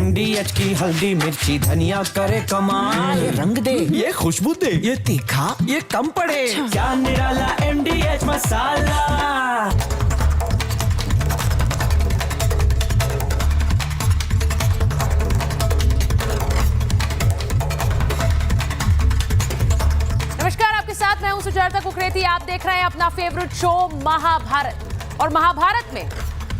एमडीएच की हल्दी मिर्ची धनिया करे कमाल। ये रंग दे, ये खुशबू दे, ये तीखा, ये कम पड़े। क्या निराला एमडीएच मसाला। नमस्कार, आपके साथ मैं हूं सुजाता कुकरेती। आप देख रहे हैं अपना फेवरेट शो महाभारत। और महाभारत में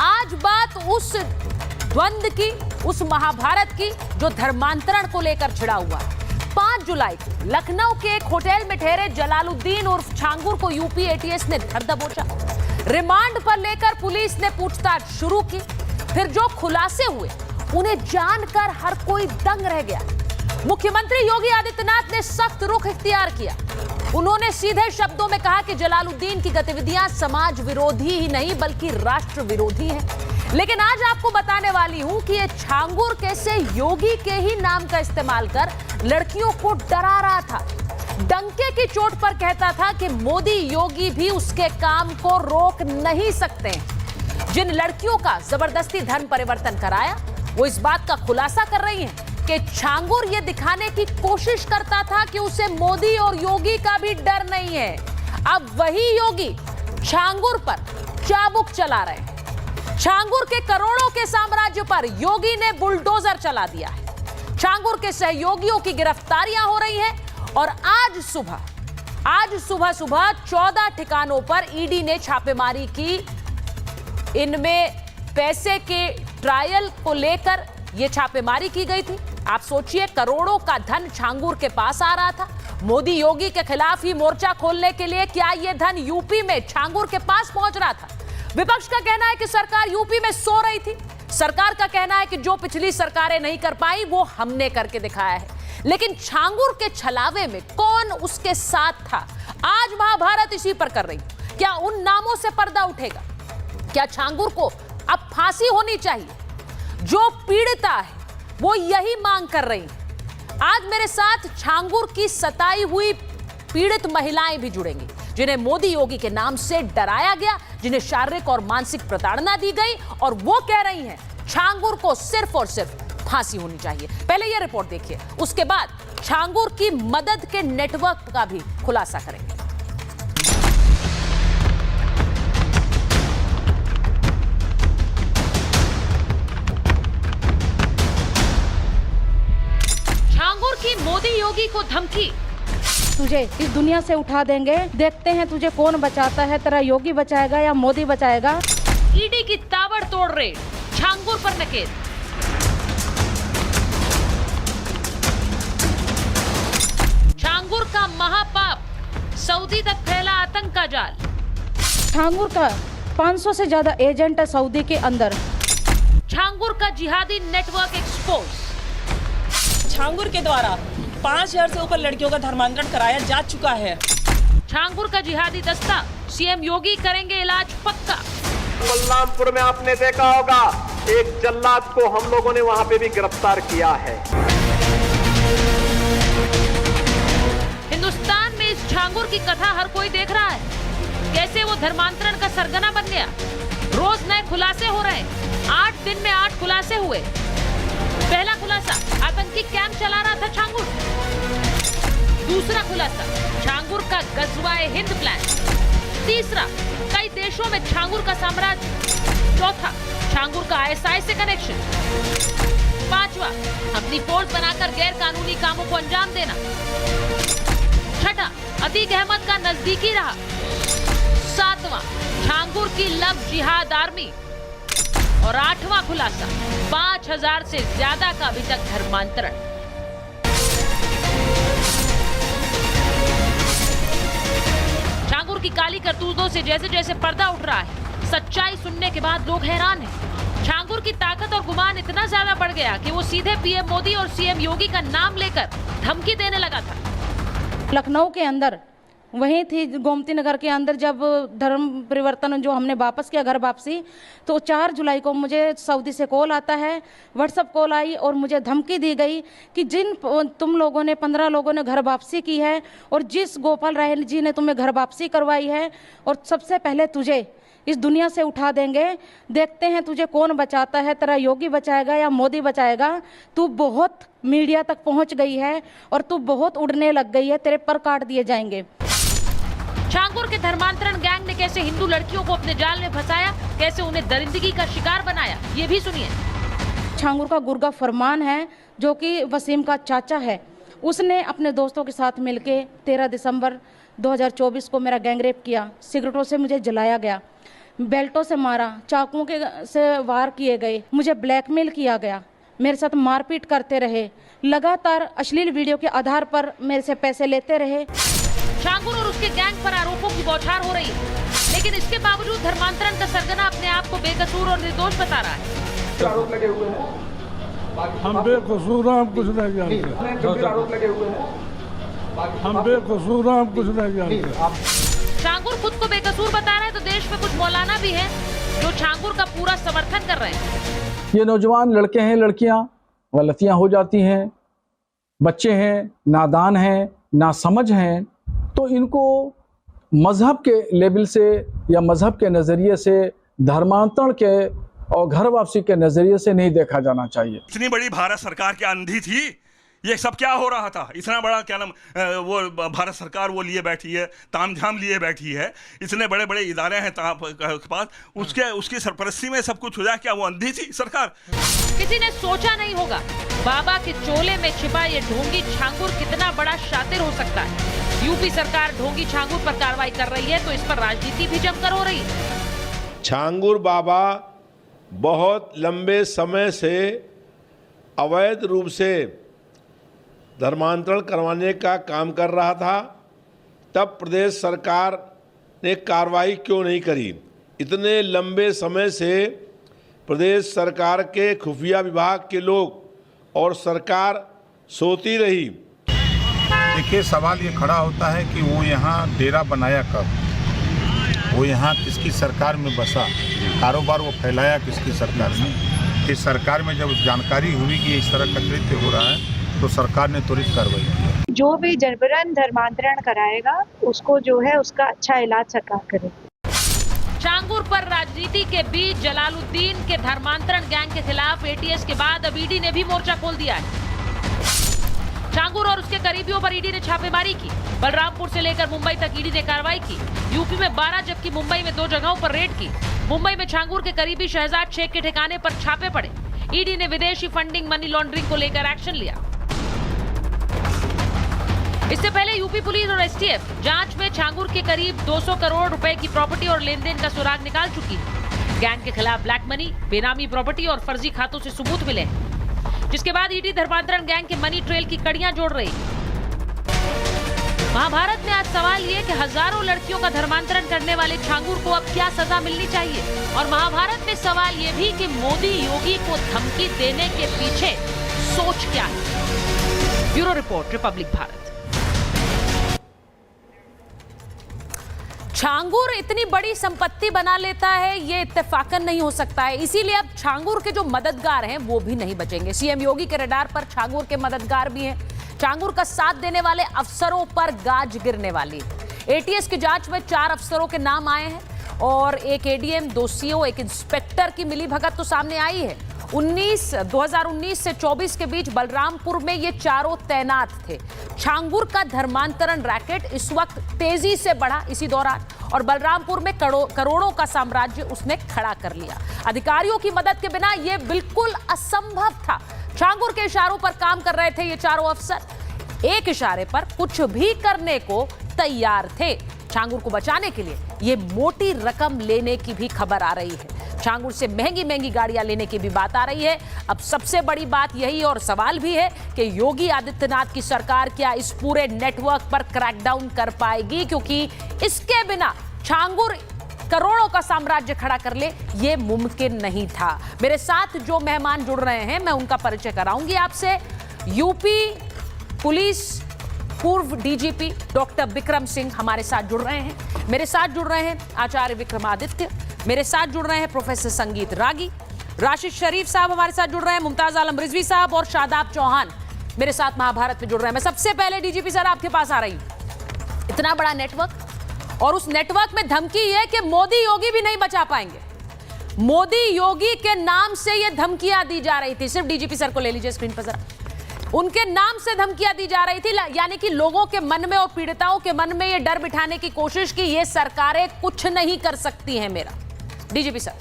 आज बात उस द्वंद्व की, उस महाभारत की जो धर्मांतरण को लेकर छिड़ा हुआ है। 5 जुलाई को लखनऊ के एक होटल में ठहरे जलालुद्दीन उर्फ छांगुर को यूपी एटीएस ने धर दबोचा। रिमांड पर लेकर पुलिस ने पूछताछ शुरू की। फिर जो खुलासे हुए उन्हें जानकर हर कोई दंग रह गया। मुख्यमंत्री योगी आदित्यनाथ ने सख्त रुख इख्तियार किया। उन्होंने सीधे शब्दों में कहा कि जलालुद्दीन की गतिविधियां समाज विरोधी ही नहीं बल्कि राष्ट्र विरोधी हैं। लेकिन आज आपको बताने वाली हूं कि ये छांगुर कैसे योगी के ही नाम का इस्तेमाल कर लड़कियों को डरा रहा था। डंके की चोट पर कहता था कि मोदी योगी भी उसके काम को रोक नहीं सकते। जिन लड़कियों का जबरदस्ती धर्म परिवर्तन कराया वो इस बात का खुलासा कर रही हैं कि छांगुर ये दिखाने की कोशिश करता था कि उसे मोदी और योगी का भी डर नहीं है। अब वही योगी छांगुर पर चाबुक चला रहे हैं। छांगुर के करोड़ों के साम्राज्य पर योगी ने बुलडोजर चला दिया है। छांगुर के सहयोगियों की गिरफ्तारियां हो रही हैं और आज सुबह 14 ठिकानों पर ईडी ने छापेमारी की। इनमें पैसे के ट्रायल को लेकर यह छापेमारी की गई थी। आप सोचिए, करोड़ों का धन छांगुर के पास आ रहा था। मोदी योगी के खिलाफ ही मोर्चा खोलने के लिए क्या यह धन यूपी में छांगुर के पास पहुंच रहा था? विपक्ष का कहना है कि सरकार यूपी में सो रही थी। सरकार का कहना है कि जो पिछली सरकारें नहीं कर पाई वो हमने करके दिखाया है। लेकिन छांगुर के छलावे में कौन उसके साथ था? आज महाभारत इसी पर कर रही। क्या उन नामों से पर्दा उठेगा? क्या छांगुर को अब फांसी होनी चाहिए? जो पीड़िता है वो यही मांग कर रही है। आज मेरे साथ छांगुर की सताई हुई पीड़ित महिलाएं भी जुड़ेंगी, जिन्हें मोदी योगी के नाम से डराया गया, जिन्हें शारीरिक और मानसिक प्रताड़ना दी गई, और वो कह रही हैं छांगुर को सिर्फ और सिर्फ फांसी होनी चाहिए। पहले यह रिपोर्ट देखिए, उसके बाद छांगुर की मदद के नेटवर्क का भी खुलासा करेंगे। की मोदी योगी को धमकी। तुझे इस दुनिया से उठा देंगे, देखते हैं तुझे कौन बचाता है, तेरा योगी बचाएगा या मोदी बचाएगा। ईडी की ताबड़तोड़ रेड, छांगुर पर नकेल। छांगुर का महापाप, सऊदी तक फैला आतंक का जाल। छांगुर का 500 से ज्यादा एजेंट है सऊदी के अंदर। छांगुर का जिहादी नेटवर्क एक्सपोज। छांगुर के द्वारा 5000 से ऊपर लड़कियों का धर्मांतरण कराया जा चुका है। छांगुर का जिहादी दस्ता, सीएम योगी करेंगे इलाज पक्का। बलरामपुर में आपने देखा होगा, एक जल्लाद को हम लोगों ने वहां पे भी गिरफ्तार किया है। हिंदुस्तान में इस छांगुर की कथा हर कोई देख रहा है। कैसे वो धर्मांतरण का सरगना बन गया। रोज नए खुलासे हो रहे हैं। 8 दिन में 8 खुलासे हुए। पहला खुलासा, आतंकी कैंप चला रहा था छांगुर। दूसरा खुलासा, छांगुर का गजवाए हिंद प्लान। तीसरा, कई देशों में छांगुर का साम्राज्य। चौथा, छांगुर का आईएसआई से कनेक्शन। पांचवा, अपनी फोर्स बनाकर गैर कानूनी कामों को अंजाम देना। छठा, अतीक अहमद का नजदीकी रहा। सातवां, छांगुर की लव जिहाद आर्मी। और 8वां खुलासा, 5000 से ज्यादा का अभी तक धर्मांतरण। छांगुर की काली करतूतों से जैसे जैसे पर्दा उठ रहा है, सच्चाई सुनने के बाद लोग हैरान हैं। छांगुर की ताकत और गुमान इतना ज्यादा बढ़ गया कि वो सीधे पीएम मोदी और सीएम योगी का नाम लेकर धमकी देने लगा था। लखनऊ के अंदर वहीं थी, गोमती नगर के अंदर, जब धर्म परिवर्तन जो हमने वापस किया घर वापसी, तो 4 जुलाई को मुझे सऊदी से कॉल आता है, व्हाट्सएप कॉल आई और मुझे धमकी दी गई कि जिन तुम लोगों ने 15 लोगों ने घर वापसी की है और जिस गोपाल राय जी ने तुम्हें घर वापसी करवाई है और सबसे पहले तुझे इस दुनिया से उठा देंगे। देखते हैं तुझे कौन बचाता है, तेरा योगी बचाएगा या मोदी बचाएगा। तू बहुत मीडिया तक पहुंच गई है और तू बहुत उड़ने लग गई है, तेरे पर काट दिए जाएंगे। छांगुर के धर्मांतरण गैंग ने कैसे हिंदू लड़कियों को अपने जाल में फंसाया, कैसे उन्हें दरिंदगी का शिकार बनाया, ये भी सुनिए। छांगुर का गुर्गा फरमान है, जो कि वसीम का चाचा है, उसने अपने दोस्तों के साथ मिलके 13 दिसंबर 2024 को मेरा गैंगरेप किया। सिगरेटों से मुझे जलाया गया, बेल्टों से मारा, चाकुओं के से वार किए गए, मुझे ब्लैकमेल किया गया, मेरे साथ मारपीट करते रहे, लगातार अश्लील वीडियो के आधार पर मेरे से पैसे लेते रहे। छांगुर और उसके गैंग पर आरोपों की बौछार हो रही है, लेकिन इसके बावजूद धर्मांतरण का सरगना अपने आप को बेकसूर और निर्दोष बता रहा है। आरोप लगे हुए हैं, हम बेकसूर हैं, हम कुछ नहीं जानते। आरोप लगे हुए हैं, हम बेकसूर हैं, हम कुछ नहीं जानते। छांगुर खुद को बेकसूर बता रहे हैं, तो देश में कुछ मौलाना भी हैं जो छांगुर का पूरा समर्थन कर रहे हैं। ये नौजवान लड़के हैं, लड़कियां, गलतियां हो जाती हैं, बच्चे हैं, नादान हैं, नासमझ हैं, तो इनको मजहब के लेवल से या मजहब के नज़रिए से, धर्मांतरण के और घर वापसी के नज़रिए से नहीं देखा जाना चाहिए। इतनी बड़ी भारत सरकार क्या अंधी थी? ये सब क्या हो रहा था? इतना बड़ा क्या नाम वो भारत सरकार वो लिए बैठी है, तामझाम लिए बैठी है, इतने बड़े बड़े इदारे हैं के पास, उसकी सरपरस्ती में सब कुछ हो जाए, क्या वो अंधी थी सरकार? किसी ने सोचा नहीं होगा बाबा के चोले में छिपा ये ढोंगी छांगुर कितना बड़ा शातिर हो सकता है। यूपी सरकार ढोंगी छांगुर पर कार्रवाई कर रही है, तो इस पर राजनीति भी जमकर हो रही है। छांगुर बाबा बहुत लंबे समय से अवैध रूप से धर्मांतरण करवाने का काम कर रहा था, तब प्रदेश सरकार ने कार्रवाई क्यों नहीं करी? इतने लंबे समय से प्रदेश सरकार के खुफिया विभाग के लोग और सरकार सोती रही। देखिए, सवाल ये खड़ा होता है कि वो यहाँ डेरा बनाया कब, वो यहाँ किसकी सरकार में बसा, कारोबार वो फैलाया किसकी सरकार में। इस सरकार में जब जानकारी हुई कि इस तरह का कृत्य हो रहा है, तो सरकार ने त्वरित कार्रवाई की। जो भी जबरन धर्मांतरण कराएगा उसको जो है उसका अच्छा इलाज सरकार करेगी। छांगुर पर राजनीति के बीच जलालुद्दीन के धर्मांतरण गैंग के खिलाफ एटीएस के बाद अब ईडी ने भी मोर्चा खोल दिया है। छांगुर और उसके करीबियों पर ईडी ने छापेमारी की। बलरामपुर से लेकर मुंबई तक ईडी ने कार्रवाई की। यूपी में 12 जबकि मुंबई में 2 जगहों पर रेड की। मुंबई में छांगुर के करीबी शहजाद शेख के ठिकाने पर छापे पड़े। ईडी ने विदेशी फंडिंग, मनी लॉन्ड्रिंग को लेकर एक्शन लिया। इससे पहले यूपी पुलिस और एसटीएफ जांच में छांगुर के करीब 200 करोड़ रुपए की प्रॉपर्टी और लेनदेन का सुराग निकाल चुकी है। गैंग के खिलाफ ब्लैक मनी, बेनामी प्रॉपर्टी और फर्जी खातों से सबूत मिले हैं, जिसके बाद ईडी धर्मांतरण गैंग के मनी ट्रेल की कड़ियां जोड़ रही। महाभारत में आज सवाल ये कि हजारों लड़कियों का धर्मांतरण करने वाले छांगुर को अब क्या सजा मिलनी चाहिए, और महाभारत में सवाल ये भी कि मोदी योगी को धमकी देने के पीछे सोच क्या है। Bureau report, Republic Bharat. Changur इतनी बड़ी संपत्ति बना लेता है, ये इत्तेफाकन नहीं हो सकता है। इसीलिए अब छांगुर के जो मददगार हैं वो भी नहीं बचेंगे। सीएम योगी के रडार पर छांगुर के मददगार भी हैं। छांगुर का साथ देने वाले अफसरों पर गाज गिरने वाली है। एटीएस की जांच में 4 अफसरों के नाम आए हैं और एक एडीएम, 2 सीओ, एक इंस्पेक्टर की मिलीभगत तो सामने आई है। 2019 से 24 के बीच बलरामपुर में ये चारों तैनात थे। छांगुर का धर्मांतरण रैकेट इस वक्त तेजी से बढ़ा इसी दौरान, और बलरामपुर में करोड़ों का साम्राज्य उसने खड़ा कर लिया। अधिकारियों की मदद के बिना यह बिल्कुल असंभव था। छांगुर के इशारों पर काम कर रहे थे ये चारों अफसर। एक इशारे पर कुछ भी करने को तैयार थे। छांगुर को बचाने के लिए ये मोटी रकम लेने की भी खबर आ रही है। छांगुर से महंगी महंगी गाड़ियां लेने की भी बात आ रही है। अब सबसे बड़ी बात यही और सवाल भी है कि योगी आदित्यनाथ की सरकार क्या इस पूरे नेटवर्क पर क्रैकडाउन कर पाएगी, क्योंकि इसके बिना छांगुर करोड़ों का साम्राज्य खड़ा कर ले ये मुमकिन नहीं था। मेरे साथ जो मेहमान जुड़ रहे हैं मैं उनका परिचय कराऊंगी आपसे। यूपी पुलिस पूर्व डीजीपी डॉक्टर विक्रम सिंह हमारे साथ जुड़ रहे हैं। मेरे साथ जुड़ रहे हैं आचार्य विक्रमादित्य। मेरे साथ जुड़ रहे हैं प्रोफेसर संगीत रागी। राशिद शरीफ साहब हमारे साथ जुड़ रहे हैं। मुमताज आलम रिजवी साहब और शादाब चौहान मेरे साथ महाभारत में जुड़ रहे हैं। मैं सबसे पहले डीजीपी सर आपके पास आ रही हूं। इतना बड़ा नेटवर्क और उस नेटवर्क में धमकी है कि मोदी योगी भी नहीं बचा पाएंगे। मोदी योगी के नाम से ये धमकियां दी जा रही थी। सिर्फ डीजीपी सर को ले लीजिए स्क्रीन पर जरा। उनके नाम से धमकियां दी जा रही थी, यानी कि लोगों के मन में और पीड़िताओं के मन में ये डर बिठाने की कोशिश की ये सरकारें कुछ नहीं कर सकती हैं। मेरा डीजीपी सर।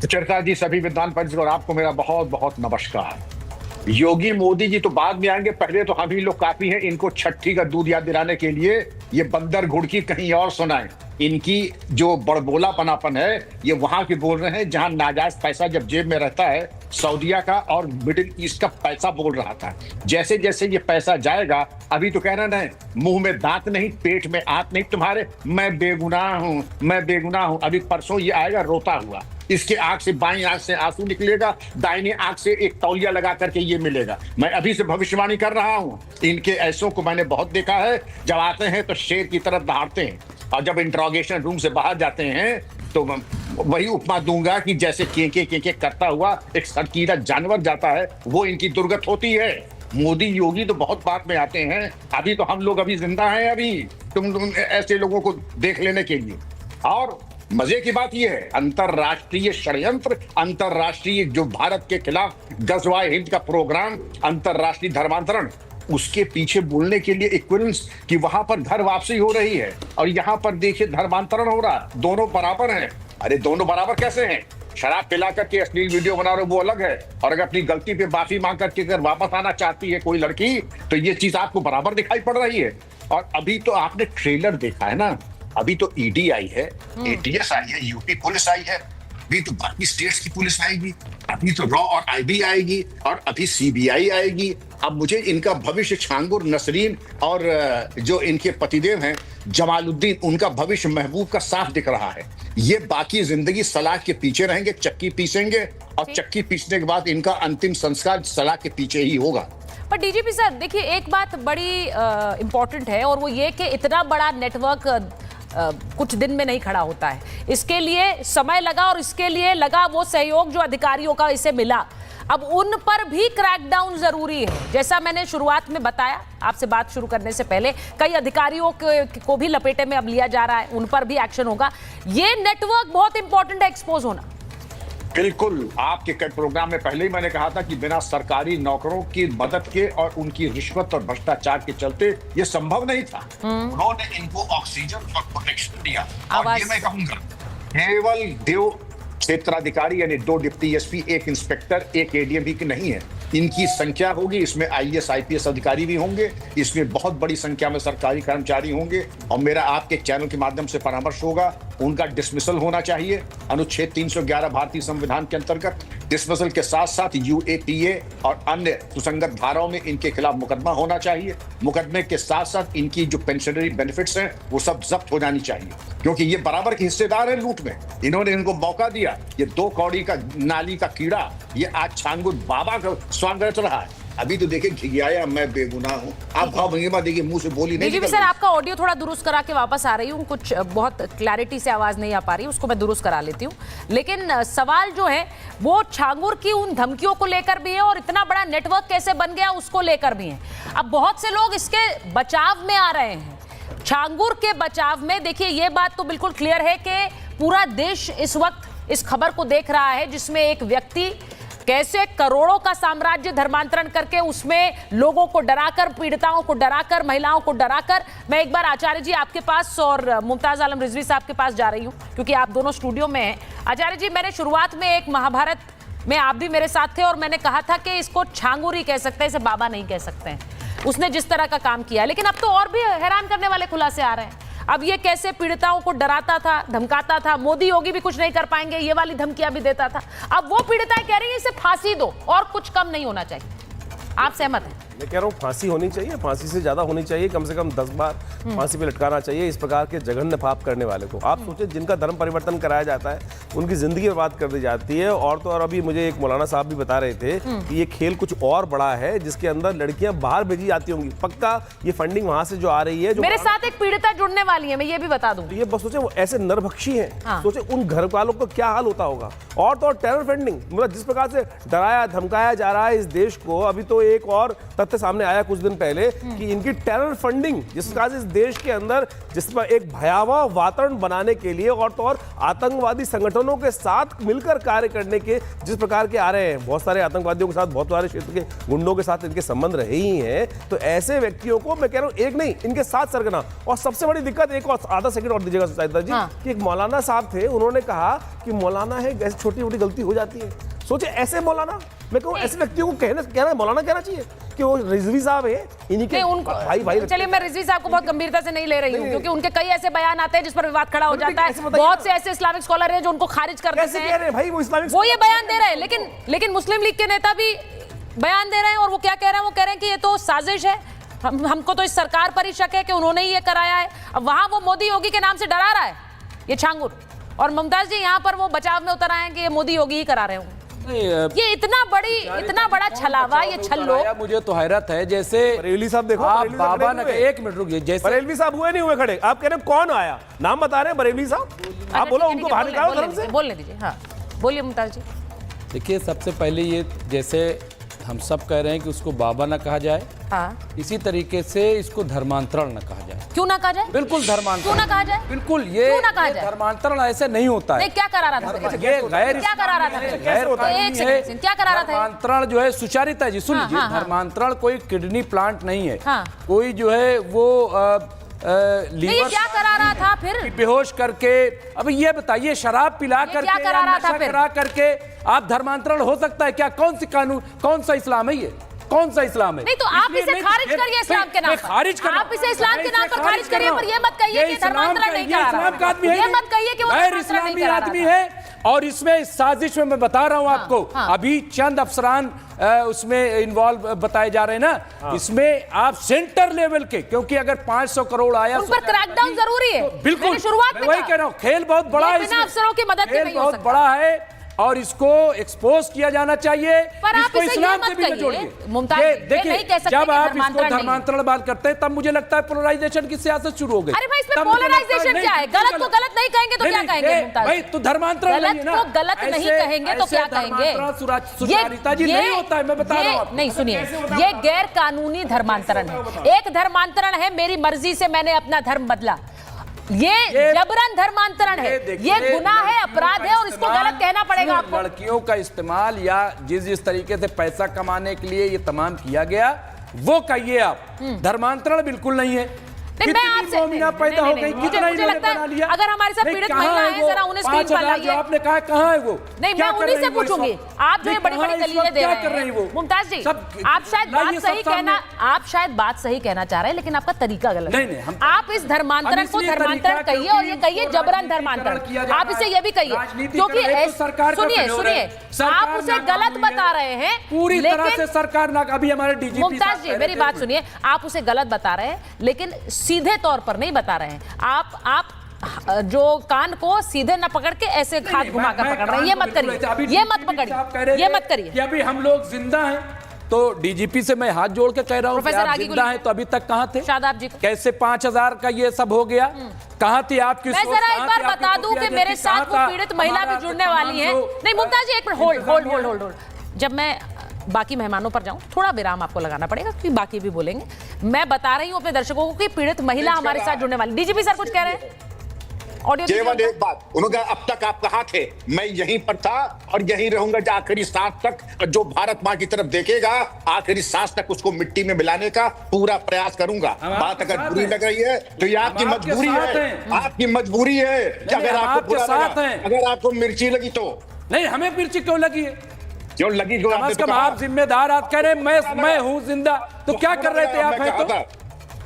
चर्चा जी, सभी विद्वान पंडित और आपको मेरा बहुत बहुत नमस्कार। योगी मोदी जी तो बाद में आएंगे, पहले तो हम ही लोग काफी हैं इनको छठी का दूध याद दिलाने के लिए। ये बंदर घुड़की कहीं और सुनाएं। इनकी जो बड़बोलापनापन है ये वहां के बोल रहे हैं जहां नाजायज पैसा जब जेब में रहता है। सऊदीया का और मिडिल ईस्ट का पैसा बोल रहा था। जैसे जैसे ये पैसा जाएगा, अभी तो कह रहे हैं मुंह में दांत नहीं पेट में आंत नहीं तुम्हारे, मैं बेगुनाह हूं, मैं बेगुनाह हूं। अभी परसों ये आएगा रोता हुआ, इसके आंख से बाईं आंख से आंसू निकलेगा, दाहिनी आंख से एक तौलिया लगा करके ये मिलेगा। मैं अभी से भविष्यवाणी कर रहा हूं। इनके ऐसों को मैंने बहुत देखा है, जब आते हैं तो शेर की तरफ दहाड़ते हैं और जब इंट्रोगेशन रूम से बाहर जाते हैं तो वही उपमा दूंगा कि जैसे केंके करता हुआ एक सरकीला जानवर जाता है, वो इनकी दुर्गत होती है। मोदी योगी तो बहुत बाद में आते हैं, अभी तो हम लोग अभी जिंदा हैं। अभी तुम ऐसे लोगों को देख लेने के लिए। और मजे की बात यह है, अंतरराष्ट्रीय षड्यंत्र, अंतरराष्ट्रीय जो भारत के खिलाफ गजवाए हिंद का प्रोग्राम, अंतरराष्ट्रीय धर्मांतरण, उसके पीछे बोलने के लिए इक्विवेलेंस कि वहां पर घर वापसी हो रही है और यहाँ पर देखिए धर्मांतरण हो रहा, दोनों बराबर हैं। अरे दोनों बराबर कैसे हैं? शराब पिला करके अश्लील वीडियो बना रहे वो अलग है, और अगर अपनी गलती पे माफी मांग करके अगर वापस आना चाहती है कोई लड़की तो ये चीज आपको बराबर दिखाई पड़ रही है। और अभी तो आपने ट्रेलर देखा है ना, अभी तो ईडी आई है, एटीएस आई है, यूपी पुलिस आई है, अभी तो बाकी स्टेट्स की पुलिस आएगी, अभी तो रॉ और आईबी आएगी और अभी सीबीआई आएगी। अब मुझे इनका भविष्य छांगुर नसरीन और जो इनके पतिदेव हैं जमालुद्दीन, उनका भविष्य महबूब का साफ दिख रहा है। ये बाकी जिंदगी सलाह के पीछे रहेंगे, चक्की पीसेंगे और चक्की पीसने के बाद इनका अंतिम संस्कार सलाह के पीछे ही होगा। पर डीजीपी सर देखिए, एक बात बड़ी इंपॉर्टेंट है और वो ये कि इतना बड़ा नेटवर्क कुछ दिन में नहीं खड़ा होता है। इसके लिए समय लगा और इसके लिए लगा वो सहयोग जो अधिकारियों का इसे मिला। अब उन पर भी क्रैकडाउन जरूरी है। जैसा मैंने शुरुआत में बताया आपसे बात शुरू करने से पहले, कई अधिकारियों को भी लपेटे में अब लिया जा रहा है, उन पर भी एक्शन होगा। ये नेटवर्क बहुत इंपॉर्टेंट है एक्सपोज होना। बिल्कुल, आपके कई प्रोग्राम में पहले ही मैंने कहा था कि बिना सरकारी नौकरों की मदद के और उनकी रिश्वत और भ्रष्टाचार के चलते ये संभव नहीं था। उन्होंने इनको ऑक्सीजन और प्रोटेक्शन दिया। और ये मैं कहूंगा केवल 2 क्षेत्राधिकारी यानी 2 डिप्टी एसपी, 1 इंस्पेक्टर, 1 एडीएम भी नहीं है, इनकी संख्या होगी। इसमें आईएएस आईपीएस अधिकारी भी होंगे, इसमें बहुत बड़ी संख्या में सरकारी कर्मचारी होंगे। और मेरा आपके चैनल के माध्यम से परामर्श होगा, उनका डिसमिसल होना चाहिए अनुच्छेद 311 भारतीय संविधान के अंतर्गत। डिसमिसल के साथ साथ यूएपीए और अन्य सुसंगत धाराओं में इनके खिलाफ मुकदमा होना चाहिए। मुकदमे के साथ साथ इनकी जो पेंशनरी बेनिफिट्स हैं वो सब जब्त हो जानी चाहिए, क्योंकि ये बराबर के हिस्सेदार हैं लूट में। इन्होंने इनको मौका दिया। ये 2 कौड़ी का नाली का कीड़ा ये आज छांगुर बाबा का स्वागत रहा है। अभी तो देखिए घिघियाया मैं बेगुनाह हूँ। आप भाव देखिए मुंह से बोली नहीं। सर आपका ऑडियो थोड़ा दुरुस्त करा के वापस आ रही हूँ, कुछ बहुत क्लैरिटी से आवाज नहीं आ पा रही, उसको मैं दुरुस्त करा लेती हूँ। लेकिन सवाल जो है वो छांगुर की उन धमकियों को लेकर भी है और इतना बड़ा नेटवर्क कैसे बन गया उसको लेकर भी है। अब बहुत से लोग इसके बचाव में आ रहे हैं, छांगुर के बचाव में। देखिए ये बात तो बिल्कुल क्लियर है कि पूरा देश इस वक्त इस खबर को देख रहा है जिसमें एक व्यक्ति कैसे करोड़ों का साम्राज्य धर्मांतरण करके उसमें लोगों को डराकर, पीड़िताओं को डराकर, महिलाओं को डराकर। मैं एक बार आचार्य जी आपके पास और मुमताज आलम रिजवी साहब के पास जा रही हूं क्योंकि आप दोनों स्टूडियो में हैं। आचार्य जी, मैंने शुरुआत में एक महाभारत में आप भी मेरे साथ थे और मैंने कहा था कि इसको छांगुर ही कह सकते हैं, इसे बाबा नहीं कह सकते हैं, उसने जिस तरह का काम किया। लेकिन अब तो और भी हैरान करने वाले खुलासे आ रहे हैं। अब ये कैसे पीड़िताओं को डराता था, धमकाता था, मोदी योगी भी कुछ नहीं कर पाएंगे, ये वाली धमकियां भी देता था। अब वो पीड़िताएं कह रही है इसे फांसी दो और कुछ कम नहीं होना चाहिए। आप सहमत हैं? मैं कह रहा हूँ फांसी होनी चाहिए, फांसी से ज्यादा होनी चाहिए, कम से कम 10 बार फांसी पे लटकाना चाहिए इस प्रकार के जघन्य पाप करने वाले को। आप सोचें, जिनका धर्म परिवर्तन कराया जाता है उनकी जिंदगी बर्बाद कर दी जाती है। और तो और अभी मुझे एक मौलाना साहब भी बता रहे थे कि ये खेल कुछ और बड़ा है जिसके अंदर लड़कियां बाहर भेजी जाती होंगी। पक्का ये फंडिंग वहां से जो आ रही है। जो मेरे साथ एक पीड़िता जुड़ने वाली है, मैं ये भी बता दूं। तो ये बस सोचे वो ऐसे नरभक्षी हैं, सोचे उन घर वालों को क्या हाल होता होगा। और तो और टेरर फंडिंग, मतलब जिस प्रकार से डराया धमकाया जा रहा है इस देश को, अभी तो एक और तथ्य सामने आया कुछ दिन पहले कि इनकी टेरर फंडिंग, जिसका इस देश के अंदर जिस पर एक भयावह वातावरण बनाने के लिए और तो और आतंकवादी संगठनों के साथ मिलकर कार्य करने के जिस प्रकार के आ रहे हैं, बहुत सारे आतंकवादियों के साथ, बहुत सारे क्षेत्र के गुंडों के साथ इनके संबंध रहे ही हैं। तो ऐसे व्यक्तियों को मैं कह रहा हूं, एक नहीं, इनके साथ सरगना। और सबसे बड़ी दिक्कत, एक और आधा सेकंड और दीजिएगा सुचारिता जी, कि एक मौलाना साहब थे, उन्होंने कहा कि मौलाना है, ऐसी छोटी छोटी गलती हो जाती है। सोचे ऐसे मौलाना, मैं कहूँ ऐसे व्यक्तियों को कहना मौलाना कहना चाहिए कि वो रिजवी साहब है, इन्हीं के भाई। चलिए, मैं रिजवी साहब को बहुत गंभीरता से नहीं ले रही हूँ, क्योंकि उनके कई ऐसे बयान आते हैं जिस पर विवाद खड़ा हो जाता है। बहुत से ऐसे इस्लामिक स्कॉलर हैं जो उनको खारिज कर देते हैं। भाई वो ये बयान दे रहे हैं, लेकिन मुस्लिम लीग के नेता भी बयान दे रहे हैं, और वो क्या कह रहे हैं? वो कह रहे हैं कि ये तो साजिश है, हमको तो इस सरकार पर ही शक है कि उन्होंने ही ये कराया है। अब वहां वो मोदी योगी के नाम से डरा रहा है ये छांगुर, और मुमताज जी यहाँ पर वो बचाव में उतर आए हैं कि ये मोदी योगी ही करा रहे होंगे। ये इतना बड़ा छलावा, ये छल्लो। मुझे तो हैरत है, जैसे बरेलवी साहब देखो, आप बाबा न, एक मिनट रुकिए, जैसे बरेलवी साहब हुए नहीं हुए खड़े, आप कह रहे हैं कौन आया, नाम बता रहे हैं बरेलवी साहब, आप बोलो उनको बाहर निकालो धर्म से। बोलने दीजिए, हाँ बोलिए मुमताज जी। देखिए, सबसे पहले ये, जैसे हम सब कह रहे हैं कि उसको बाबा ना कहा जाए, हाँ, इसी तरीके से इसको धर्मांतरण न कहा जाए। क्यों ना कहा जाए? बिल्कुल धर्मांतरण क्यों ना कहा जाए? बिल्कुल, ये धर्मांतरण ऐसे नहीं होता है। क्या करा रहा था? ये गैर क्या करा रहा था? गैर कानूनी है। क्या करा रहा था? धर्मांतरण जो है, सुचारिता जी सुन लीजिए, धर्मांतरण कोई किडनी प्लांट नहीं है, कोई जो है वो लीवर क्या करा रहा था फिर? बेहोश करके, अब ये बताइए, शराब पिला करके, क्या करा रहा था फिर? करा करके आप धर्मांतरण हो सकता है क्या? कौन सी कानून, कौन सा इस्लाम है ये? कौन सा इस्लाम है? नहीं तो आप इसे खारिज करिए इस्लाम के नाम पर। खारिज कर, आप इसे इस्लाम के नाम पर खारिज करिए, पर ये मत कहिए कि धर्मांतरण नहीं करा रहा है। ये मत कहिए कि वो गैर इस्लामी आदमी है। और इसमें साजिश में मैं बता रहा हूं आपको, अभी चंद अफसरान उसमें इन्वॉल्व बताए जा रहे हैं ना, इसमें आप सेंटर लेवल के, क्योंकि अगर 500 करोड़ आया उन पर क्रैकडाउन जरूरी है। बिल्कुल, शुरुआत में वही कह रहा हूं, खेल बहुत बड़ा है, बिना अफसरों की मदद के नहीं हो सकता। बहुत बड़ा है और इसको एक्सपोज किया जाना चाहिए। पर आप इसे इस्लाम मत से भी कहिए, जोड़िए। मुमताज, देखिए, जब आप इसको धर्मांतरण बात करते हैं, तब मुझे लगता है पोलराइजेशन की सियासत शुरू हो गई। अरे भाई, इसमें पोलराइजेशन क्या है? गलत को गलत नहीं कहेंगे तो क्या कहेंगे मुमताज? भाई तो धर्मांतरण गलत को गलत नहीं कहेंगे तो क्या कहेंगे? सुचारिता जी नहीं होता है, मैं बता रहा हूं। नहीं, सुनिए, ये गैर कानूनी धर्मांतरण है। एक धर्मांतरण है मेरी मर्जी से मैंने अपना धर्म बदला, ये जबरन धर्मांतरण है, ये गुनाह है, अपराध है, और इसको गलत कहना पड़ेगा आपको। लड़कियों का इस्तेमाल या जिस तरीके से पैसा कमाने के लिए ये तमाम किया गया, वो कहिए आप। धर्मांतरण बिल्कुल नहीं है। मैं आपसे पैदा हो गई, कितना मुझे लगता है अगर हमारे साथ पीड़ित महिला है, जरा उन्हें स्क्रीन पर लाइए। आपने कहा कहाँ है वो? नहीं, मैं उन्हीं से पूछूंगी। आप जो ये बड़ी-बड़ी दलीलें दे रहे हैं मुमताज जी, आप शायद बात सही कहना चाह रहे हैं, लेकिन आपका तरीका गलत है। आप इस धर्मांतरण को धर्मांतरण कहिए, और ये कहिए जबरन धर्मांतरण। आप इसे ये भी कहिए, क्योंकि सुनिए, आप उसे गलत बता रहे हैं पूरी तरह से। सरकार ना, अभी हमारे डीजीपी मुमताज जी मेरी बात सुनिए, आप उसे गलत बता रहे हैं, लेकिन सीधे तौर पर नहीं बता रहे हैं। आप जो कान को सीधे न पकड़ के ऐसे हाथ घुमाकर पकड़ रहे हैं, ये मत करिए, ये मत पकड़िए, ये मत करिए। अभी हम लोग जिंदा हैं, तो डीजीपी से मैं हाथ जोड़ के कह रहा हूं कि आप जिंदा हैं, तो अभी तक कहां थे? शादाब जी को कैसे 5000 का ये सब हो गया? कहां थी आपकी सोच? मैं जरा एक बार बता दूं कि मेरे साथ वो पीड़ित महिला भी जुड़ने वाली है। नहीं मुमताज जी, एक मिनट होल्ड। जब मैं बाकी मेहमानों पर जाऊं, थोड़ा विराम आपको लगाना पड़ेगा, क्योंकि बाकी भी बोलेंगे। मैं बता रही हूं अपने दर्शकों को कि पीड़ित महिला हमारे साथ जुड़ने वाली। डीजीपी सर कुछ कह रहे हैं? केवल एक बात, उन्होंने कहा अब तक आप कहां थे? मैं यहीं पर था और यहीं रहूंगा आखिरी सांस तक। जो भारत मां की तरफ देखेगा, आखिरी सांस तक उसको मिट्टी में मिलाने का पूरा प्रयास करूंगा। बात अगर बुरी लग रही है तो ये आपकी मजबूरी है, आपकी मजबूरी है। अगर आपको बुरा लगा, अगर आपको मिर्ची लगी तो नहीं, हमें मिर्ची क्यों लगी है? क्यों लगी? जो आप जिम्मेदार, आप कह रहे मैं हूं जिंदा, तो क्या कर रहे थे आप?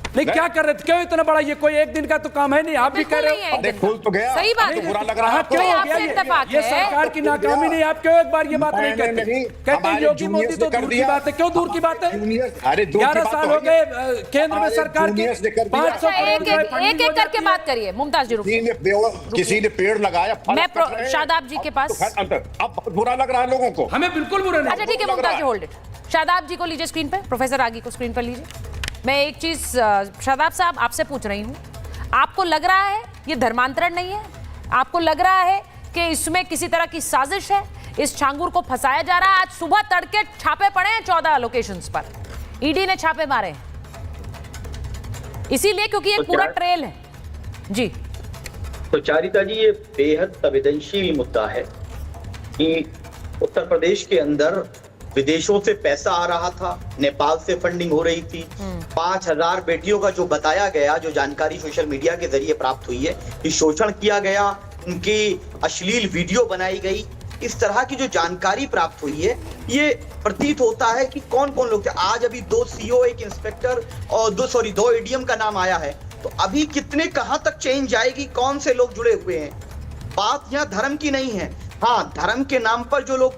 नहीं, क्या कर रहे थे? क्यों इतना बड़ा? ये कोई एक दिन का तो काम है नहीं। आप भी कह रहे हो अरे खुल तो गया, सही बात है, बुरा लग रहा है। क्यों आपसे इत्तेफाक ये सरकार की नाकामी नहीं? आप क्यों एक बार ये बात नहीं कहते? कहते योगी मोदी तो दूर की बात है। क्यों दूर की बात है? अरे 11 साल हो गए केंद्र में सरकार के, 500 एक करके बात करिए। मुमताज जी किसी ने पेड़ लगाया, मैं शादाब जी के पास, अब बुरा लग रहा है लोगों को। हमें बिल्कुल बुरा नहीं। अच्छा ठीक है मुमताज जी, होल्ड इट। शादाब जी को लीजिए स्क्रीन पे, प्रोफेसर आगी को स्क्रीन पर लीजिए। मैं एक चीज शादाब साहब आपसे पूछ रही हूं, आपको लग रहा है ये धर्मांतरण नहीं है? आपको लग रहा है कि इसमें किसी तरह की साजिश है, इस छांगुर को फंसाया जा रहा है? आज सुबह तड़के छापे पड़े हैं 14 लोकेशंस पर। ईडी ने छापे मारे इसीलिए क्योंकि एक पूरा ट्रेल है। जी तो चारिता जी, ये बेहद संवेदनशील मुद्दा है कि उत्तर प्रदेश के अंदर विदेशों से पैसा आ रहा था, नेपाल से फंडिंग हो रही थी। 5000 बेटियों का जो बताया गया, जो जानकारी सोशल मीडिया के जरिए प्राप्त हुई है कि शोषण किया गया, उनकी अश्लील वीडियो बनाई गई, इस तरह की जो जानकारी प्राप्त हुई है, ये प्रतीत होता है कि कौन कौन लोग थे। आज अभी 2 सीओ, 1 इंस्पेक्टर और 2 एडीएम का नाम आया है, तो अभी कितने कहां तक चेन जाएगी, कौन से लोग जुड़े हुए हैं। बात यहाँ धर्म की नहीं है। हाँ, धर्म के नाम पर जो लोग